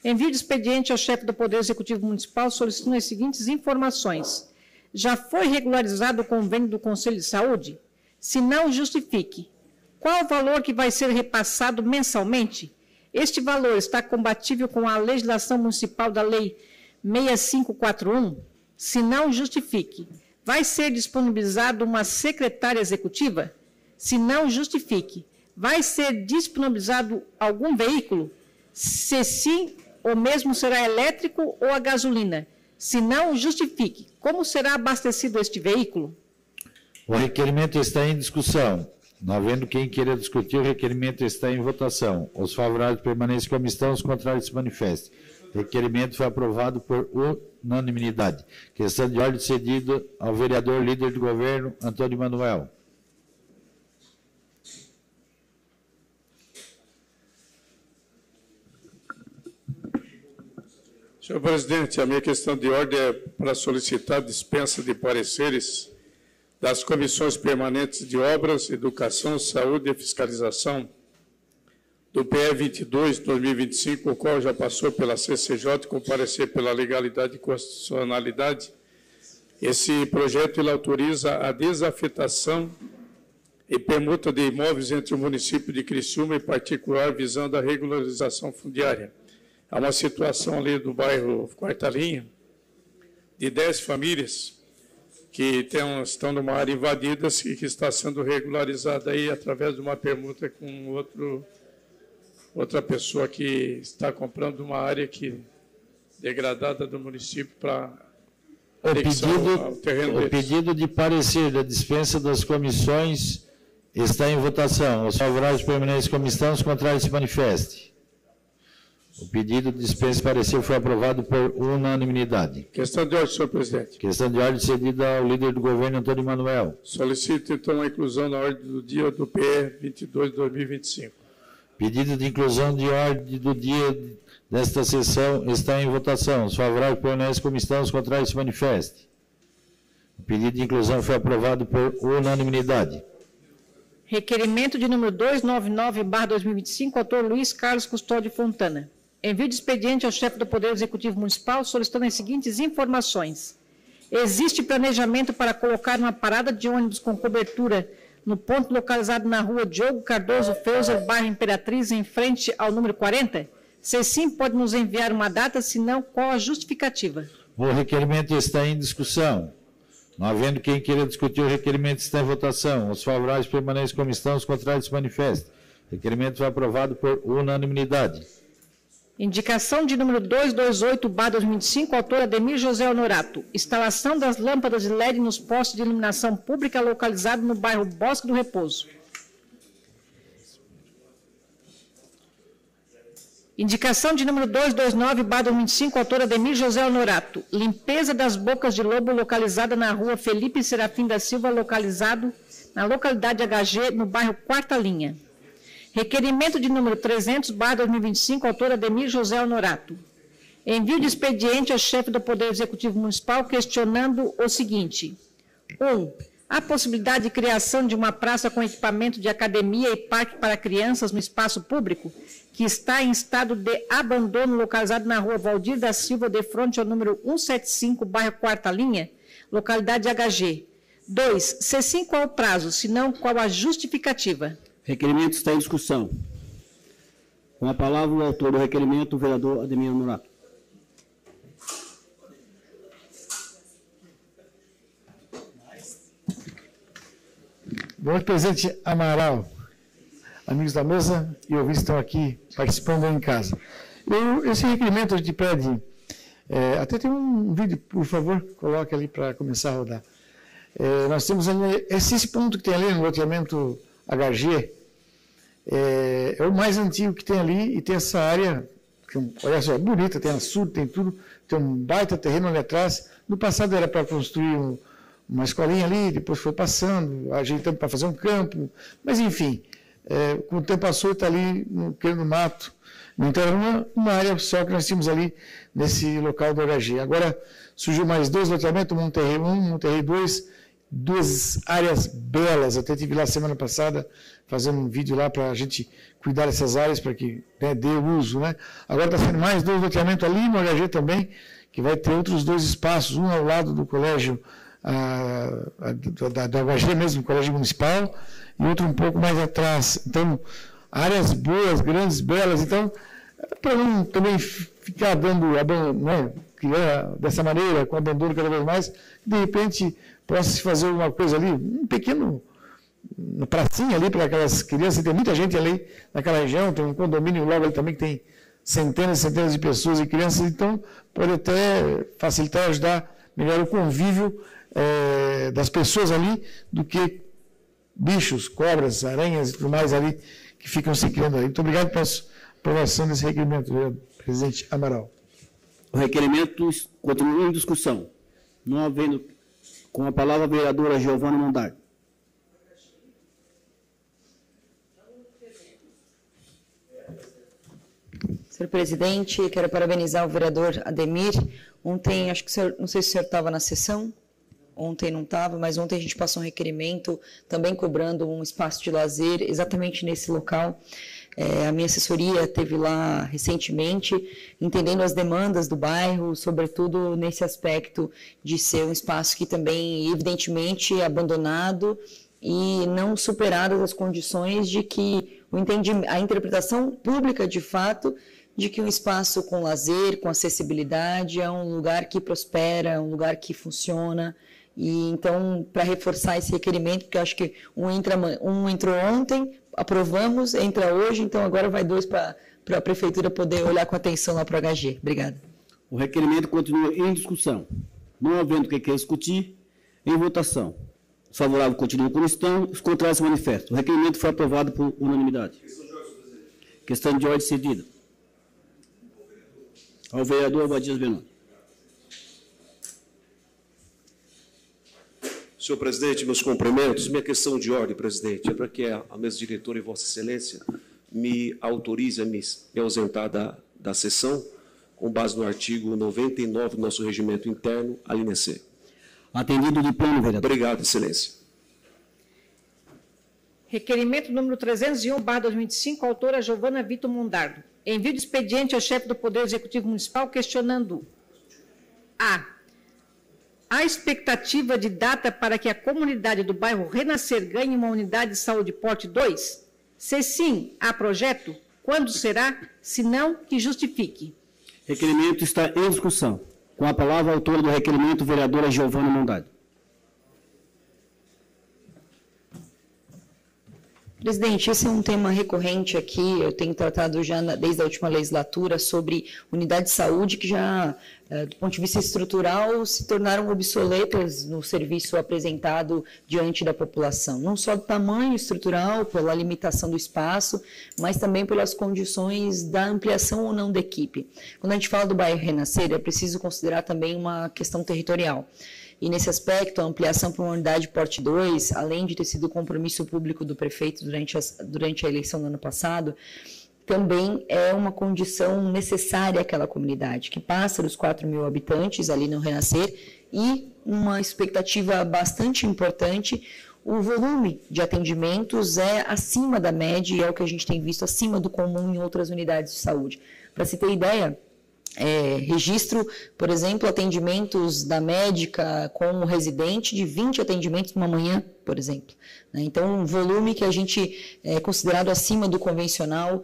Envio de expediente ao chefe do Poder Executivo Municipal solicitando as seguintes informações. Já foi regularizado o convênio do Conselho de Saúde? Se não, justifique. Qual o valor que vai ser repassado mensalmente? Este valor está compatível com a legislação municipal da Lei 6541? Se não, justifique. Vai ser disponibilizado uma secretária executiva? Se não, justifique. Vai ser disponibilizado algum veículo? Se sim, o mesmo será elétrico ou a gasolina? Se não, justifique. Como será abastecido este veículo? O requerimento está em discussão. Não havendo quem queira discutir, o requerimento está em votação. Os favoráveis permanecem como estão, os contrários se manifestem. O requerimento foi aprovado por unanimidade. Questão de ordem cedida ao vereador líder do governo, Antônio Manuel. Senhor presidente, a minha questão de ordem é para solicitar dispensa de pareceres das comissões permanentes de obras, educação, saúde e fiscalização do PE 22/2025, o qual já passou pela CCJ, com parecer pela legalidade e constitucionalidade. Esse projeto ele autoriza a desafetação e permuta de imóveis entre o município de Criciúma e particular, visando a regularização fundiária. Há uma situação ali do bairro Quarta Linha, de 10 famílias, que estão numa área invadida e que está sendo regularizada aí através de uma permuta com outra pessoa que está comprando uma área degradada do município para o terreno deles. O pedido de parecer da dispensa das comissões está em votação. Os favoráveis permanecem como estão, os contrários se manifestem. O pedido de dispensa de parecer foi aprovado por unanimidade. Questão de ordem, senhor presidente. Questão de ordem cedida ao líder do governo, Antônio Manuel. Solicito, então, a inclusão na ordem do dia do PE 22/2025. Pedido de inclusão de ordem do dia desta sessão está em votação. Os favoráveis permanecem como estão, os contrários se manifestem. O pedido de inclusão foi aprovado por unanimidade. Requerimento de número 299/2025, autor Luiz Carlos Custódio Fontana. Envio de expediente ao chefe do Poder Executivo Municipal solicitando as seguintes informações. Existe planejamento para colocar uma parada de ônibus com cobertura no ponto localizado na rua Diogo Cardoso Feuser, bairro Imperatriz, em frente ao número 40? Se sim, pode nos enviar uma data, se não, qual a justificativa? O requerimento está em discussão. Não havendo quem queira discutir o requerimento, está em votação. Os favoráveis permanecem como estão, os contrários se manifestam. O requerimento foi aprovado por unanimidade. Indicação de número 228/2005, autor Ademir José Honorato. Instalação das lâmpadas de LED nos postos de iluminação pública localizados no bairro Bosque do Repouso. Indicação de número 229/2005, autor Ademir José Honorato. Limpeza das bocas de lobo localizada na rua Felipe Serafim da Silva, localizado na localidade HG, no bairro Quarta Linha. Requerimento de número 300/2025, autor Ademir José Honorato. Envio de expediente ao chefe do Poder Executivo Municipal questionando o seguinte. 1. A possibilidade de criação de uma praça com equipamento de academia e parque para crianças no espaço público, que está em estado de abandono, localizado na rua Valdir da Silva, de frente ao número 175, bairro Quarta Linha, localidade HG. 2. Se sim, qual o prazo, se não, qual a justificativa? Requerimento está em discussão. Com a palavra, o autor do requerimento, o vereador Ademir Honorato. Boa noite, presidente Amaral, amigos da mesa e ouvintes que estão aqui participando aí em casa. Esse requerimento a gente pede, até tem um vídeo, por favor, coloque ali para começar a rodar. Nós temos ali, esse ponto que tem ali no loteamento HG, é o mais antigo que tem ali e tem essa área, que, olha só, bonita, tem açude, tem tudo, tem um baita terreno ali atrás. No passado era para construir uma escolinha ali, depois foi passando, ajeitando para fazer um campo, mas enfim, com o tempo passou, está ali no mato. Então era uma área só que nós tínhamos ali nesse local do HG. Agora surgiu mais 2 loteamentos, Monterrey 1, Monterrey 2, 2 áreas belas. Eu até estive lá semana passada fazendo um vídeo lá para a gente cuidar dessas áreas para que dê uso, né? Agora está sendo mais 2 loteamentos ali no HG também, que vai ter outros 2 espaços, um ao lado do colégio da HG mesmo, colégio municipal, e outro um pouco mais atrás. Então, áreas boas, grandes, belas. Então, para não também ficar dando, né, criar dessa maneira, com abandono cada vez mais, de repente possa se fazer uma coisa ali, um pequeno pracinha ali para aquelas crianças. Tem muita gente ali naquela região, tem um condomínio logo ali também que tem centenas e centenas de pessoas e crianças, então pode até facilitar, ajudar melhor o convívio das pessoas ali, do que bichos, cobras, aranhas e tudo mais ali que ficam se criando ali. Muito obrigado pela aprovação desse requerimento, presidente Amaral. O requerimento continua em discussão. Não havendo, com a palavra, a vereadora Giovana Mondardo. Senhor presidente, quero parabenizar o vereador Ademir. Ontem, acho que o senhor, não sei se o senhor estava na sessão, ontem não estava, mas ontem a gente passou um requerimento também cobrando um espaço de lazer exatamente nesse local. A minha assessoria esteve lá recentemente, entendendo as demandas do bairro, sobretudo nesse aspecto de ser um espaço que também, evidentemente, é abandonado e não superadas as condições de que a interpretação pública, de fato, de que um espaço com lazer, com acessibilidade, é um lugar que prospera, é um lugar que funciona. E então, para reforçar esse requerimento, porque eu acho que um entrou ontem, aprovamos, entra hoje, então agora vai 2 para a prefeitura poder olhar com atenção lá para o HG. Obrigada. O requerimento continua em discussão. Não havendo o que quer discutir, em votação. Os favoráveis continuam como estão, os contrários se manifestam. O requerimento foi aprovado por unanimidade. Questão de ordem cedida ao vereador Abadias Bernardo. Senhor presidente, meus cumprimentos. Minha questão de ordem, presidente, é para que a mesa diretora e Vossa Excelência me autorize a me ausentar da sessão, com base no artigo 99 do nosso regimento interno, a linha C. Atendido de plano, vereador. Obrigado, Excelência. Requerimento número 301/2005, autora Giovana Vitor Mondardo. Envio de expediente ao chefe do Poder Executivo Municipal questionando a expectativa de data para que a comunidade do bairro Renascer ganhe uma unidade de saúde porte 2? Se sim, há projeto? Quando será? Se não, que justifique. Requerimento está em discussão. Com a palavra, a autora do requerimento, vereadora Giovana Mondardo. Presidente, esse é um tema recorrente aqui, eu tenho tratado já desde a última legislatura sobre unidade de saúde que já, do ponto de vista estrutural, se tornaram obsoletas no serviço apresentado diante da população. Não só do tamanho estrutural, pela limitação do espaço, mas também pelas condições da ampliação ou não da equipe. Quando a gente fala do bairro Renascer, é preciso considerar também uma questão territorial. E, nesse aspecto, a ampliação para uma unidade porte 2, além de ter sido compromisso público do prefeito durante a eleição do ano passado, também é uma condição necessária àquela comunidade, que passa dos 4.000 habitantes ali no Renascer, e uma expectativa bastante importante, o volume de atendimentos é acima da média e é o que a gente tem visto acima do comum em outras unidades de saúde. Para se ter ideia, registro, por exemplo, atendimentos da médica com o residente de 20 atendimentos numa manhã, por exemplo. Então, um volume que a gente é considerado acima do convencional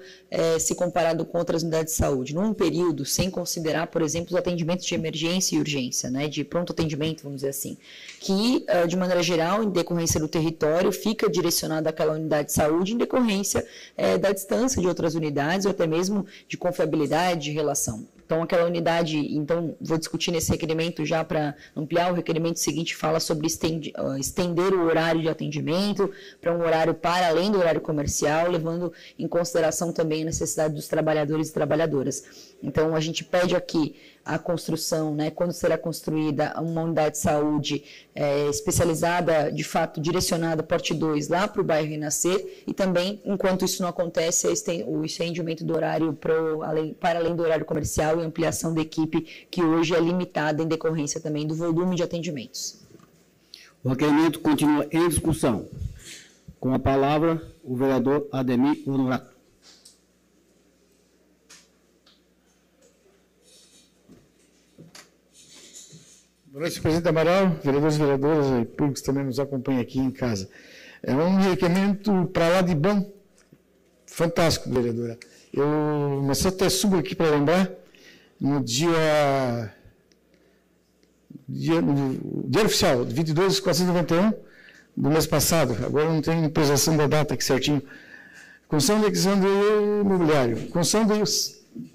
se comparado com outras unidades de saúde. Num período, sem considerar, por exemplo, os atendimentos de emergência e urgência, de pronto atendimento, vamos dizer assim, que, de maneira geral, em decorrência do território, fica direcionado àquela unidade de saúde em decorrência da distância de outras unidades ou até mesmo de confiabilidade de relação. Então, aquela unidade, vou discutir nesse requerimento já para ampliar. O requerimento seguinte fala sobre estender o horário de atendimento para um horário para além do horário comercial, levando em consideração também a necessidade dos trabalhadores e trabalhadoras. Então, a gente pede aqui a construção, quando será construída uma unidade de saúde especializada, de fato, direcionada, porte 2, lá para o bairro Renascer, e também, enquanto isso não acontece, o estendimento do horário para além do horário comercial e ampliação da equipe, que hoje é limitada em decorrência também do volume de atendimentos. O requerimento continua em discussão. Com a palavra, o vereador Ademir Honorato. Boa noite, presidente Amaral, vereadores e vereadoras e públicos que também nos acompanham aqui em casa. É um requerimento para lá de bom, fantástico, vereadora. Mas só até subo aqui para lembrar, no dia oficial, 22.491 do mês passado, agora não tem precisão da data aqui certinho, construção de aquisição de imobiliário, construção de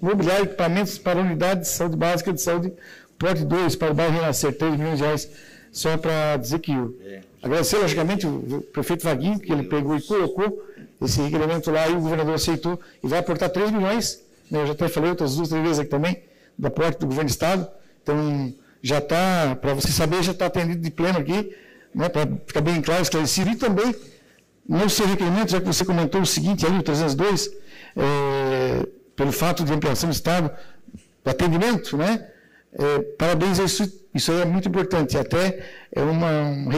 imobiliário e equipamentos para a unidade de saúde básica de saúde porte 2 para o bairro Renascer, 3 milhões de reais, só para dizer que agradecer, logicamente, o prefeito Vaguinho, que ele pegou e colocou esse requerimento lá, e o governador aceitou, e vai aportar 3 milhões, eu já até falei outras 2, 3 vezes aqui também, da porte do governo do Estado, então já está, para você saber, já está atendido de pleno aqui, para ficar bem claro, esclarecido, e também, no seu requerimento, já que você comentou o seguinte, ali, o 302, pelo fato de ampliação do Estado, do atendimento, parabéns a isso é muito importante, até é um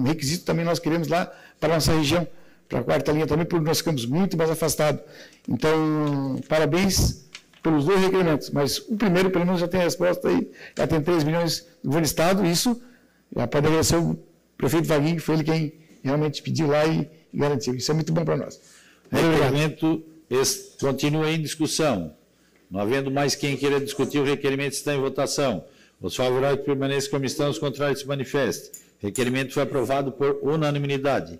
requisito também nós queremos lá para a nossa região, para a quarta linha também, porque nós ficamos muito mais afastados. Então, parabéns pelos 2 requerimentos, mas o primeiro, pelo menos, já tem a resposta aí, já tem 3 milhões do governo do Estado, isso já pode agradecer o prefeito Vaguinho, que foi ele quem realmente pediu lá e garantiu. Isso é muito bom para nós. O requerimento continua em discussão. Não havendo mais quem queira discutir, o requerimento está em votação. Os favoráveis permaneçam como estão, os contrários se manifestem. O requerimento foi aprovado por unanimidade.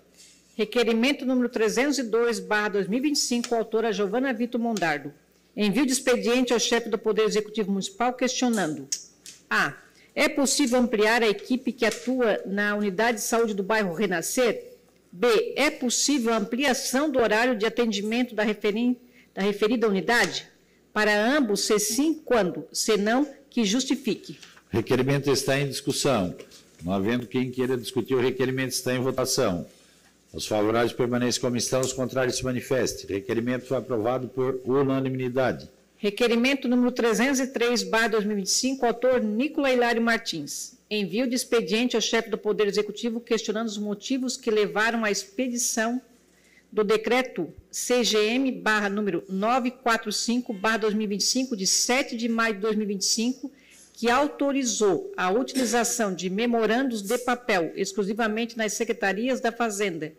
Requerimento número 302/2025, autora Giovana Vitor Mondardo. Envio de expediente ao chefe do Poder Executivo Municipal questionando: A. É possível ampliar a equipe que atua na unidade de saúde do bairro Renascer? B. É possível a ampliação do horário de atendimento da referida unidade? Para ambos, se sim, quando? Se não, que justifique. O requerimento está em discussão. Não havendo quem queira discutir, o requerimento está em votação. Os favoráveis permaneçam como estão, os contrários se manifestem. O requerimento foi aprovado por unanimidade. Requerimento número 303/2025, autor Nicola Hilário Martins. Envio de expediente ao chefe do Poder Executivo questionando os motivos que levaram à expedição do decreto CGM/número 945/2025, de 7 de maio de 2025, que autorizou a utilização de memorandos de papel exclusivamente nas secretarias da Fazenda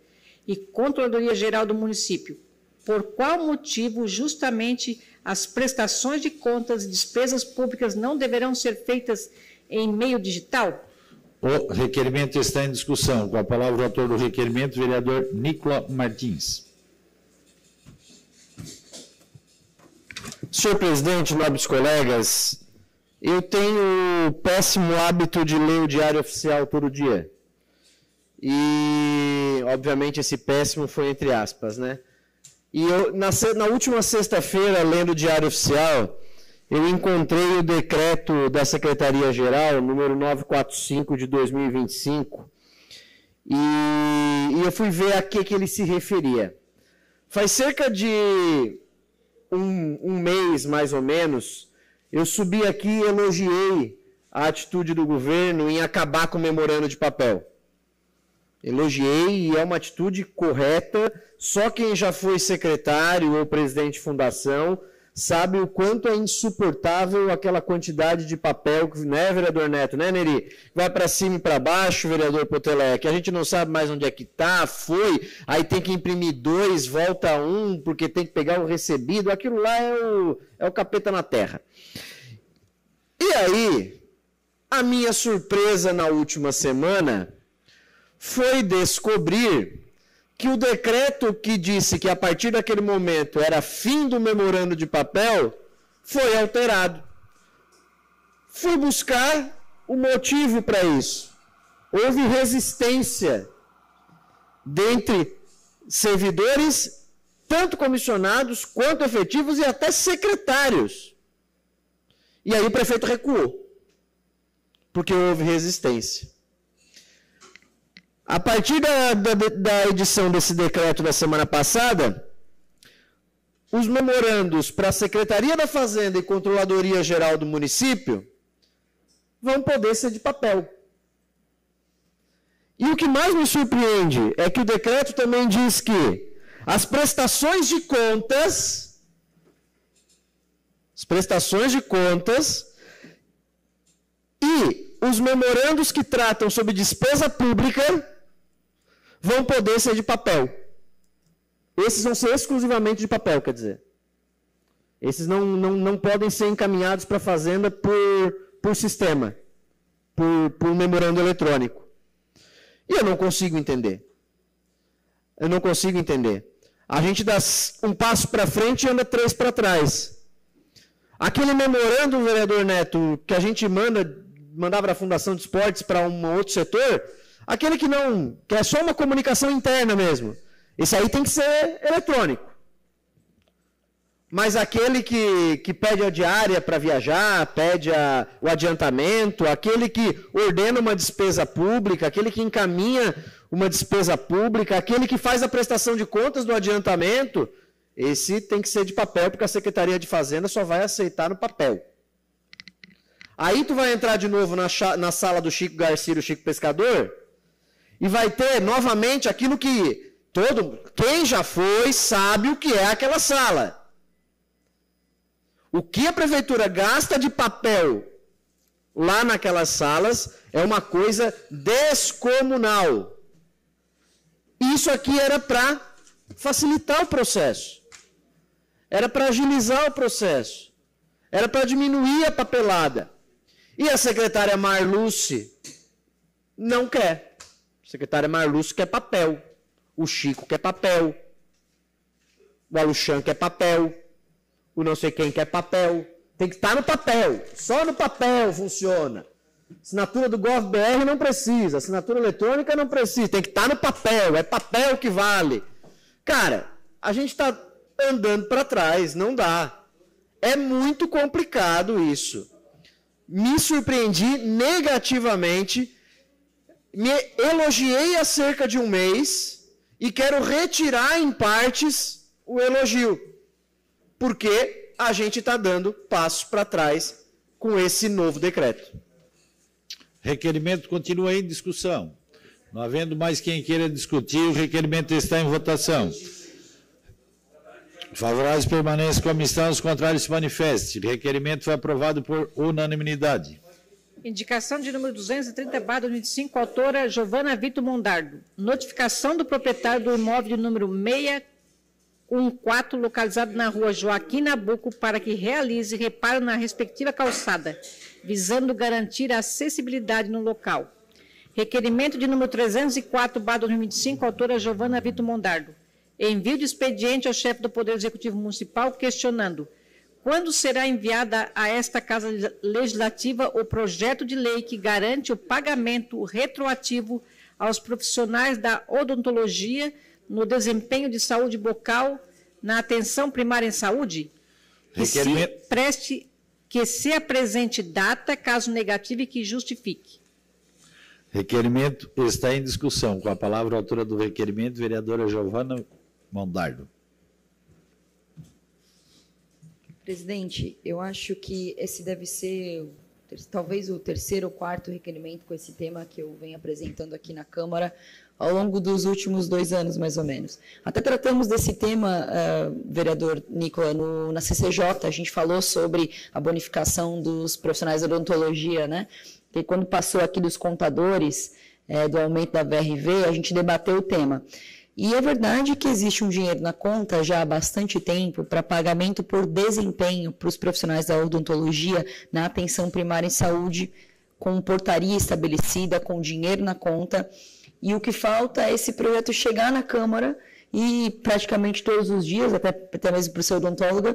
e Controladoria Geral do município. Por qual motivo, justamente, as prestações de contas e despesas públicas não deverão ser feitas em meio digital? O requerimento está em discussão. Com a palavra o autor do requerimento, vereador Nicola Martins. Senhor presidente, nobres colegas, eu tenho o péssimo hábito de ler o Diário Oficial todo dia. E, obviamente, esse péssimo foi entre aspas, né? E eu, na última sexta-feira, lendo o Diário Oficial, eu encontrei o decreto da Secretaria-Geral, número 945 de 2025, e eu fui ver a que ele se referia. Faz cerca de um mês, mais ou menos, eu subi aqui e elogiei a atitude do governo em acabar com o memorando de papel. Elogiei e é uma atitude correta, só quem já foi secretário ou presidente de fundação sabe o quanto é insuportável aquela quantidade de papel, né, vereador Neto, né, Neri? Vai para cima e para baixo, vereador Potelé, que a gente não sabe mais onde é que está, foi, aí tem que imprimir 2, volta 1, porque tem que pegar o recebido, aquilo lá é o capeta na terra. E aí, a minha surpresa na última semana foi descobrir que o decreto que disse que a partir daquele momento era fim do memorando de papel foi alterado. Fui buscar o motivo para isso. Houve resistência dentre servidores, tanto comissionados quanto efetivos e até secretários. E aí o prefeito recuou, porque houve resistência. A partir da edição desse decreto da semana passada, os memorandos para a Secretaria da Fazenda e Controladoria Geral do município vão poder ser de papel. E o que mais me surpreende é que o decreto também diz que as prestações de contas e os memorandos que tratam sobre despesa pública vão poder ser de papel. Esses vão ser exclusivamente de papel, quer dizer. Esses não podem ser encaminhados para a Fazenda por sistema, por memorando eletrônico. E eu não consigo entender. A gente dá um passo para frente e anda 3 para trás. Aquele memorando, vereador Neto, que a gente mandava para a Fundação de Esportes para um outro setor, aquele que é só uma comunicação interna mesmo. Esse aí tem que ser eletrônico. Mas aquele que pede a diária para viajar, pede o adiantamento, aquele que ordena uma despesa pública, aquele que encaminha uma despesa pública, aquele que faz a prestação de contas do adiantamento, esse tem que ser de papel, porque a Secretaria de Fazenda só vai aceitar no papel. Aí tu vai entrar de novo na sala do Chico Garcia, o Chico Pescador, e vai ter novamente aquilo que quem já foi sabe o que é aquela sala. O que a prefeitura gasta de papel lá naquelas salas é uma coisa descomunal. Isso aqui era para facilitar o processo. Era para agilizar o processo. Era para diminuir a papelada. E a secretária Marluce não quer. A secretária Marluce quer papel. O Chico quer papel. O Aluxan quer papel. O não sei quem quer papel. Tem que estar no papel. Só no papel funciona. Assinatura do GovBR não precisa. Assinatura eletrônica não precisa. Tem que estar no papel. É papel que vale. Cara, a gente está andando para trás. Não dá. É muito complicado isso. Me surpreendi negativamente. Me elogiei há cerca de um mês. E quero retirar em partes o elogio. Porque a gente está dando passos para trás com esse novo decreto. Requerimento continua em discussão. Não havendo mais quem queira discutir, o requerimento está em votação. Favoráveis permanecem como estão, os contrários se manifestem. O requerimento foi aprovado por unanimidade. Indicação de número 230/2005, autora Giovana Vitor Mondardo. Notificação do proprietário do imóvel de número 614, localizado na rua Joaquim Nabuco, para que realize reparo na respectiva calçada, visando garantir a acessibilidade no local. Requerimento de número 304/2025, autora Giovana Vitor Mondardo. Envio de expediente ao chefe do Poder Executivo Municipal questionando quando será enviada a esta Casa Legislativa o projeto de lei que garante o pagamento retroativo aos profissionais da odontologia no desempenho de saúde bucal na atenção primária em saúde? Que se apresente data, caso negativo, e que justifique. Requerimento está em discussão. Com a palavra, a autora do requerimento, vereadora Giovana Mondardo. Presidente, eu acho que esse deve ser talvez o terceiro ou quarto requerimento com esse tema que eu venho apresentando aqui na Câmara ao longo dos últimos 2 anos, mais ou menos. Até tratamos desse tema, vereador Nicola, na CCJ, a gente falou sobre a bonificação dos profissionais da odontologia, né? E quando passou aqui dos contadores, do aumento da VRV, a gente debateu o tema. E é verdade que existe um dinheiro na conta já há bastante tempo para pagamento por desempenho para os profissionais da odontologia na atenção primária em saúde, com portaria estabelecida, com dinheiro na conta. E o que falta é esse projeto chegar na Câmara e praticamente todos os dias, até mesmo para o seu odontólogo,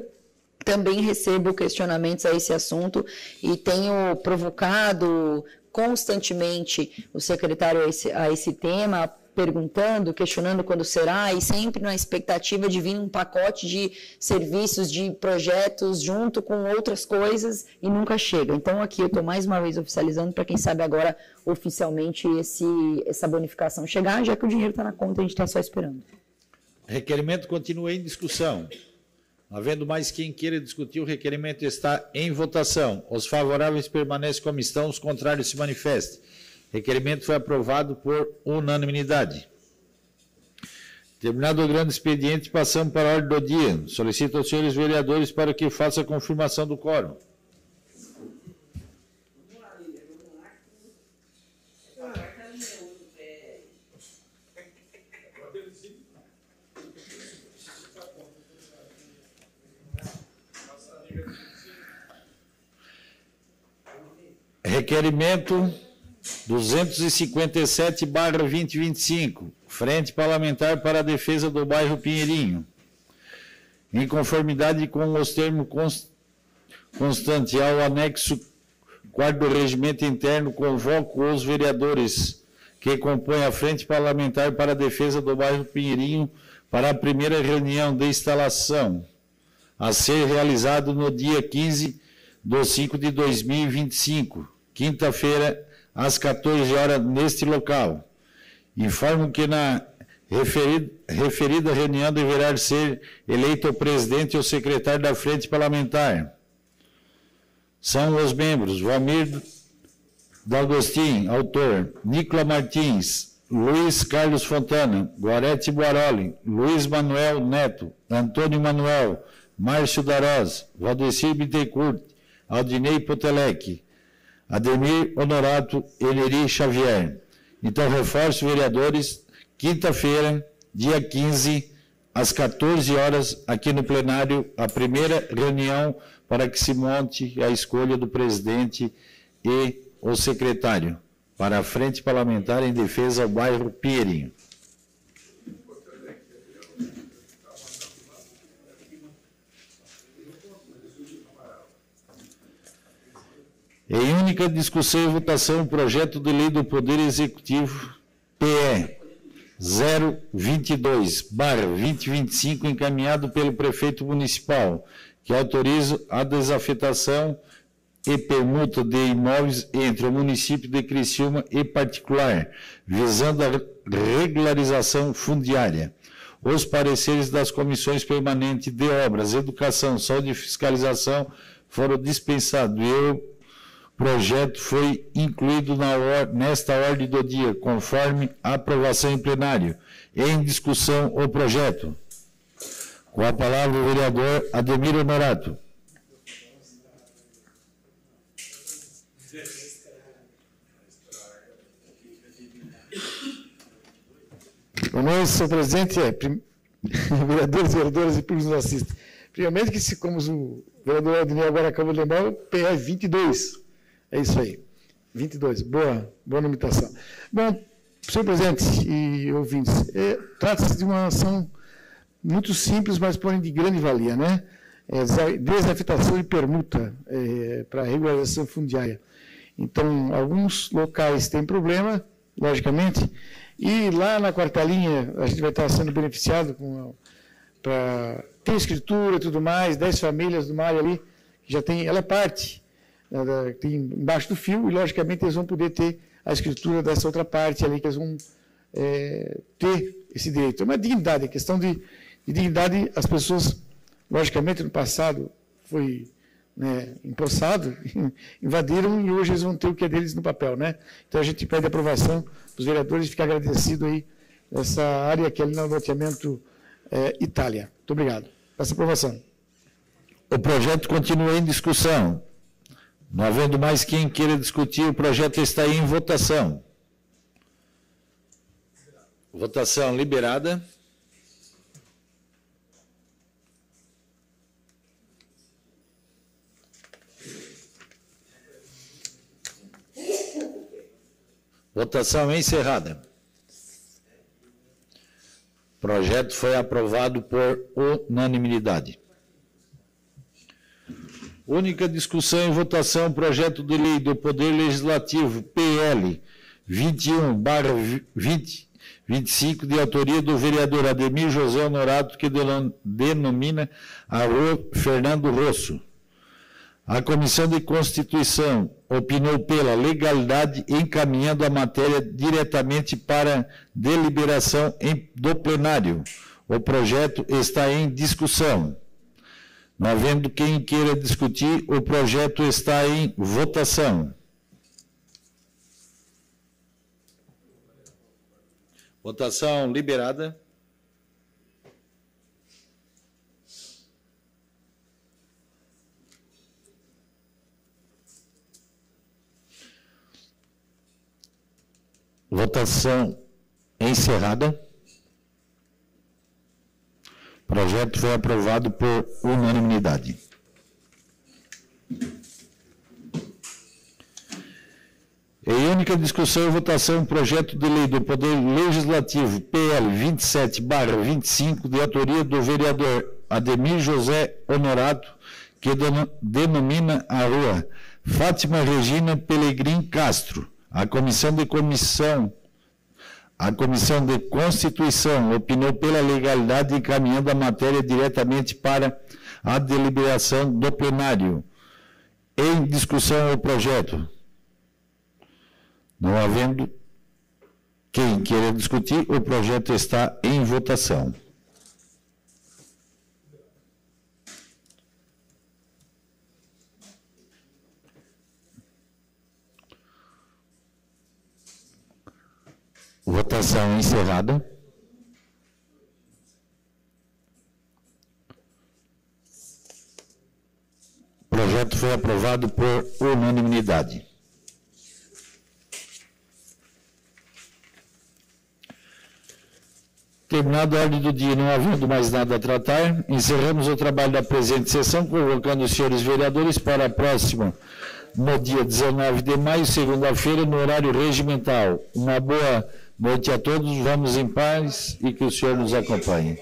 também recebo questionamentos a esse assunto e tenho provocado constantemente o secretário a esse tema, perguntando, questionando quando será, e sempre na expectativa de vir um pacote de serviços, de projetos, junto com outras coisas, e nunca chega. Então, aqui eu estou mais uma vez oficializando, para quem sabe agora, oficialmente, essa bonificação chegar, já que o dinheiro está na conta, a gente está só esperando. Requerimento continua em discussão. Havendo mais quem queira discutir, o requerimento está em votação. Os favoráveis permanecem como estão, os contrários se manifestem. Requerimento foi aprovado por unanimidade. Terminado o grande expediente, passamos para a ordem do dia. Solicito aos senhores vereadores para que faça a confirmação do quórum. Requerimento 257/2025, Frente Parlamentar para a Defesa do Bairro Pinheirinho. Em conformidade com os termos constantes ao anexo 4º do Regimento Interno, convoco os vereadores que compõem a Frente Parlamentar para a Defesa do Bairro Pinheirinho para a primeira reunião de instalação, a ser realizado no dia 15/5/2025, quinta-feira, às 14 horas, neste local. Informo que na referida reunião deverá ser eleito o presidente e o secretário da Frente Parlamentar. São os membros: Valmir D'Agostin, autor; Nicola Martins, Luiz Carlos Fontana, Gorete Buaroli, Luiz Manuel Neto, Antônio Manuel, Márcio Darós, Valdecir Bittencourt, Aldinei Potelec, Ademir Honorato, Eleri Xavier. Então, reforço, vereadores, quinta-feira, dia 15, às 14 horas, aqui no plenário, a primeira reunião para que se monte a escolha do presidente e o secretário para a Frente Parlamentar em Defesa ao Bairro Pinheirinho. Em única discussão e votação, o projeto de lei do Poder Executivo, PE 022/2025, encaminhado pelo prefeito municipal, que autoriza a desafetação e permuta de imóveis entre o município de Criciúma e particular, visando a regularização fundiária. Os pareceres das comissões permanentes de obras, educação, saúde e fiscalização foram dispensados e o projeto foi incluído nesta ordem do dia, conforme a aprovação em plenário. Em discussão, o projeto. Com a palavra, o vereador Ademir Honorato. Boa noite, senhor presidente, vereadores, vereadoras e públicos que nos assistem. Primeiramente, que como o vereador Ademir agora acabou de lembrar, o PE 22. É isso aí, 22, boa limitação. Bom, senhor presidente e ouvintes, trata-se de uma ação muito simples, mas porém de grande valia, né? desafetação e permuta para regularização fundiária. Então, alguns locais têm problema, logicamente, e lá na quarta linha a gente vai estar sendo beneficiado para ter escritura e tudo mais, 10 famílias de uma área ali, que já tem, ela é parte, tem embaixo do fio, e logicamente eles vão poder ter a escritura dessa outra parte ali, que eles vão ter esse direito. É uma dignidade, é questão de dignidade. As pessoas, logicamente, no passado foi empossado, invadiram, e hoje eles vão ter o que é deles no papel, né? Então a gente pede a aprovação dos vereadores e fica agradecido aí essa área que é ali no loteamento Itália. Muito obrigado. Essa aprovação. O projeto continua em discussão. Não havendo mais quem queira discutir, o projeto está em votação. Votação liberada. Votação encerrada. O projeto foi aprovado por unanimidade. Única discussão e votação, projeto de lei do Poder Legislativo, PL 21/2025, de autoria do vereador Ademir José Honorato, que denomina a rua Fernando Rosso. A Comissão de Constituição opinou pela legalidade, encaminhando a matéria diretamente para deliberação do plenário. O projeto está em discussão. Não havendo quem queira discutir, o projeto está em votação. Votação liberada. Votação encerrada. O projeto foi aprovado por unanimidade. Em única discussão e votação, projeto de lei do Poder Legislativo, PL 27/25, de autoria do vereador Ademir José Honorato, que denomina a rua Fátima Regina Pelegrim Castro. A Comissão de Constituição opinou pela legalidade, encaminhando a matéria diretamente para a deliberação do plenário. Em discussão o projeto. Não havendo quem queira discutir, o projeto está em votação. Votação encerrada. O projeto foi aprovado por unanimidade. Terminada a ordem do dia, não havendo mais nada a tratar, encerramos o trabalho da presente sessão, convocando os senhores vereadores para a próxima, no dia 19 de maio, segunda-feira, no horário regimental. Uma boa noite a todos, vamos em paz e que o Senhor nos acompanhe.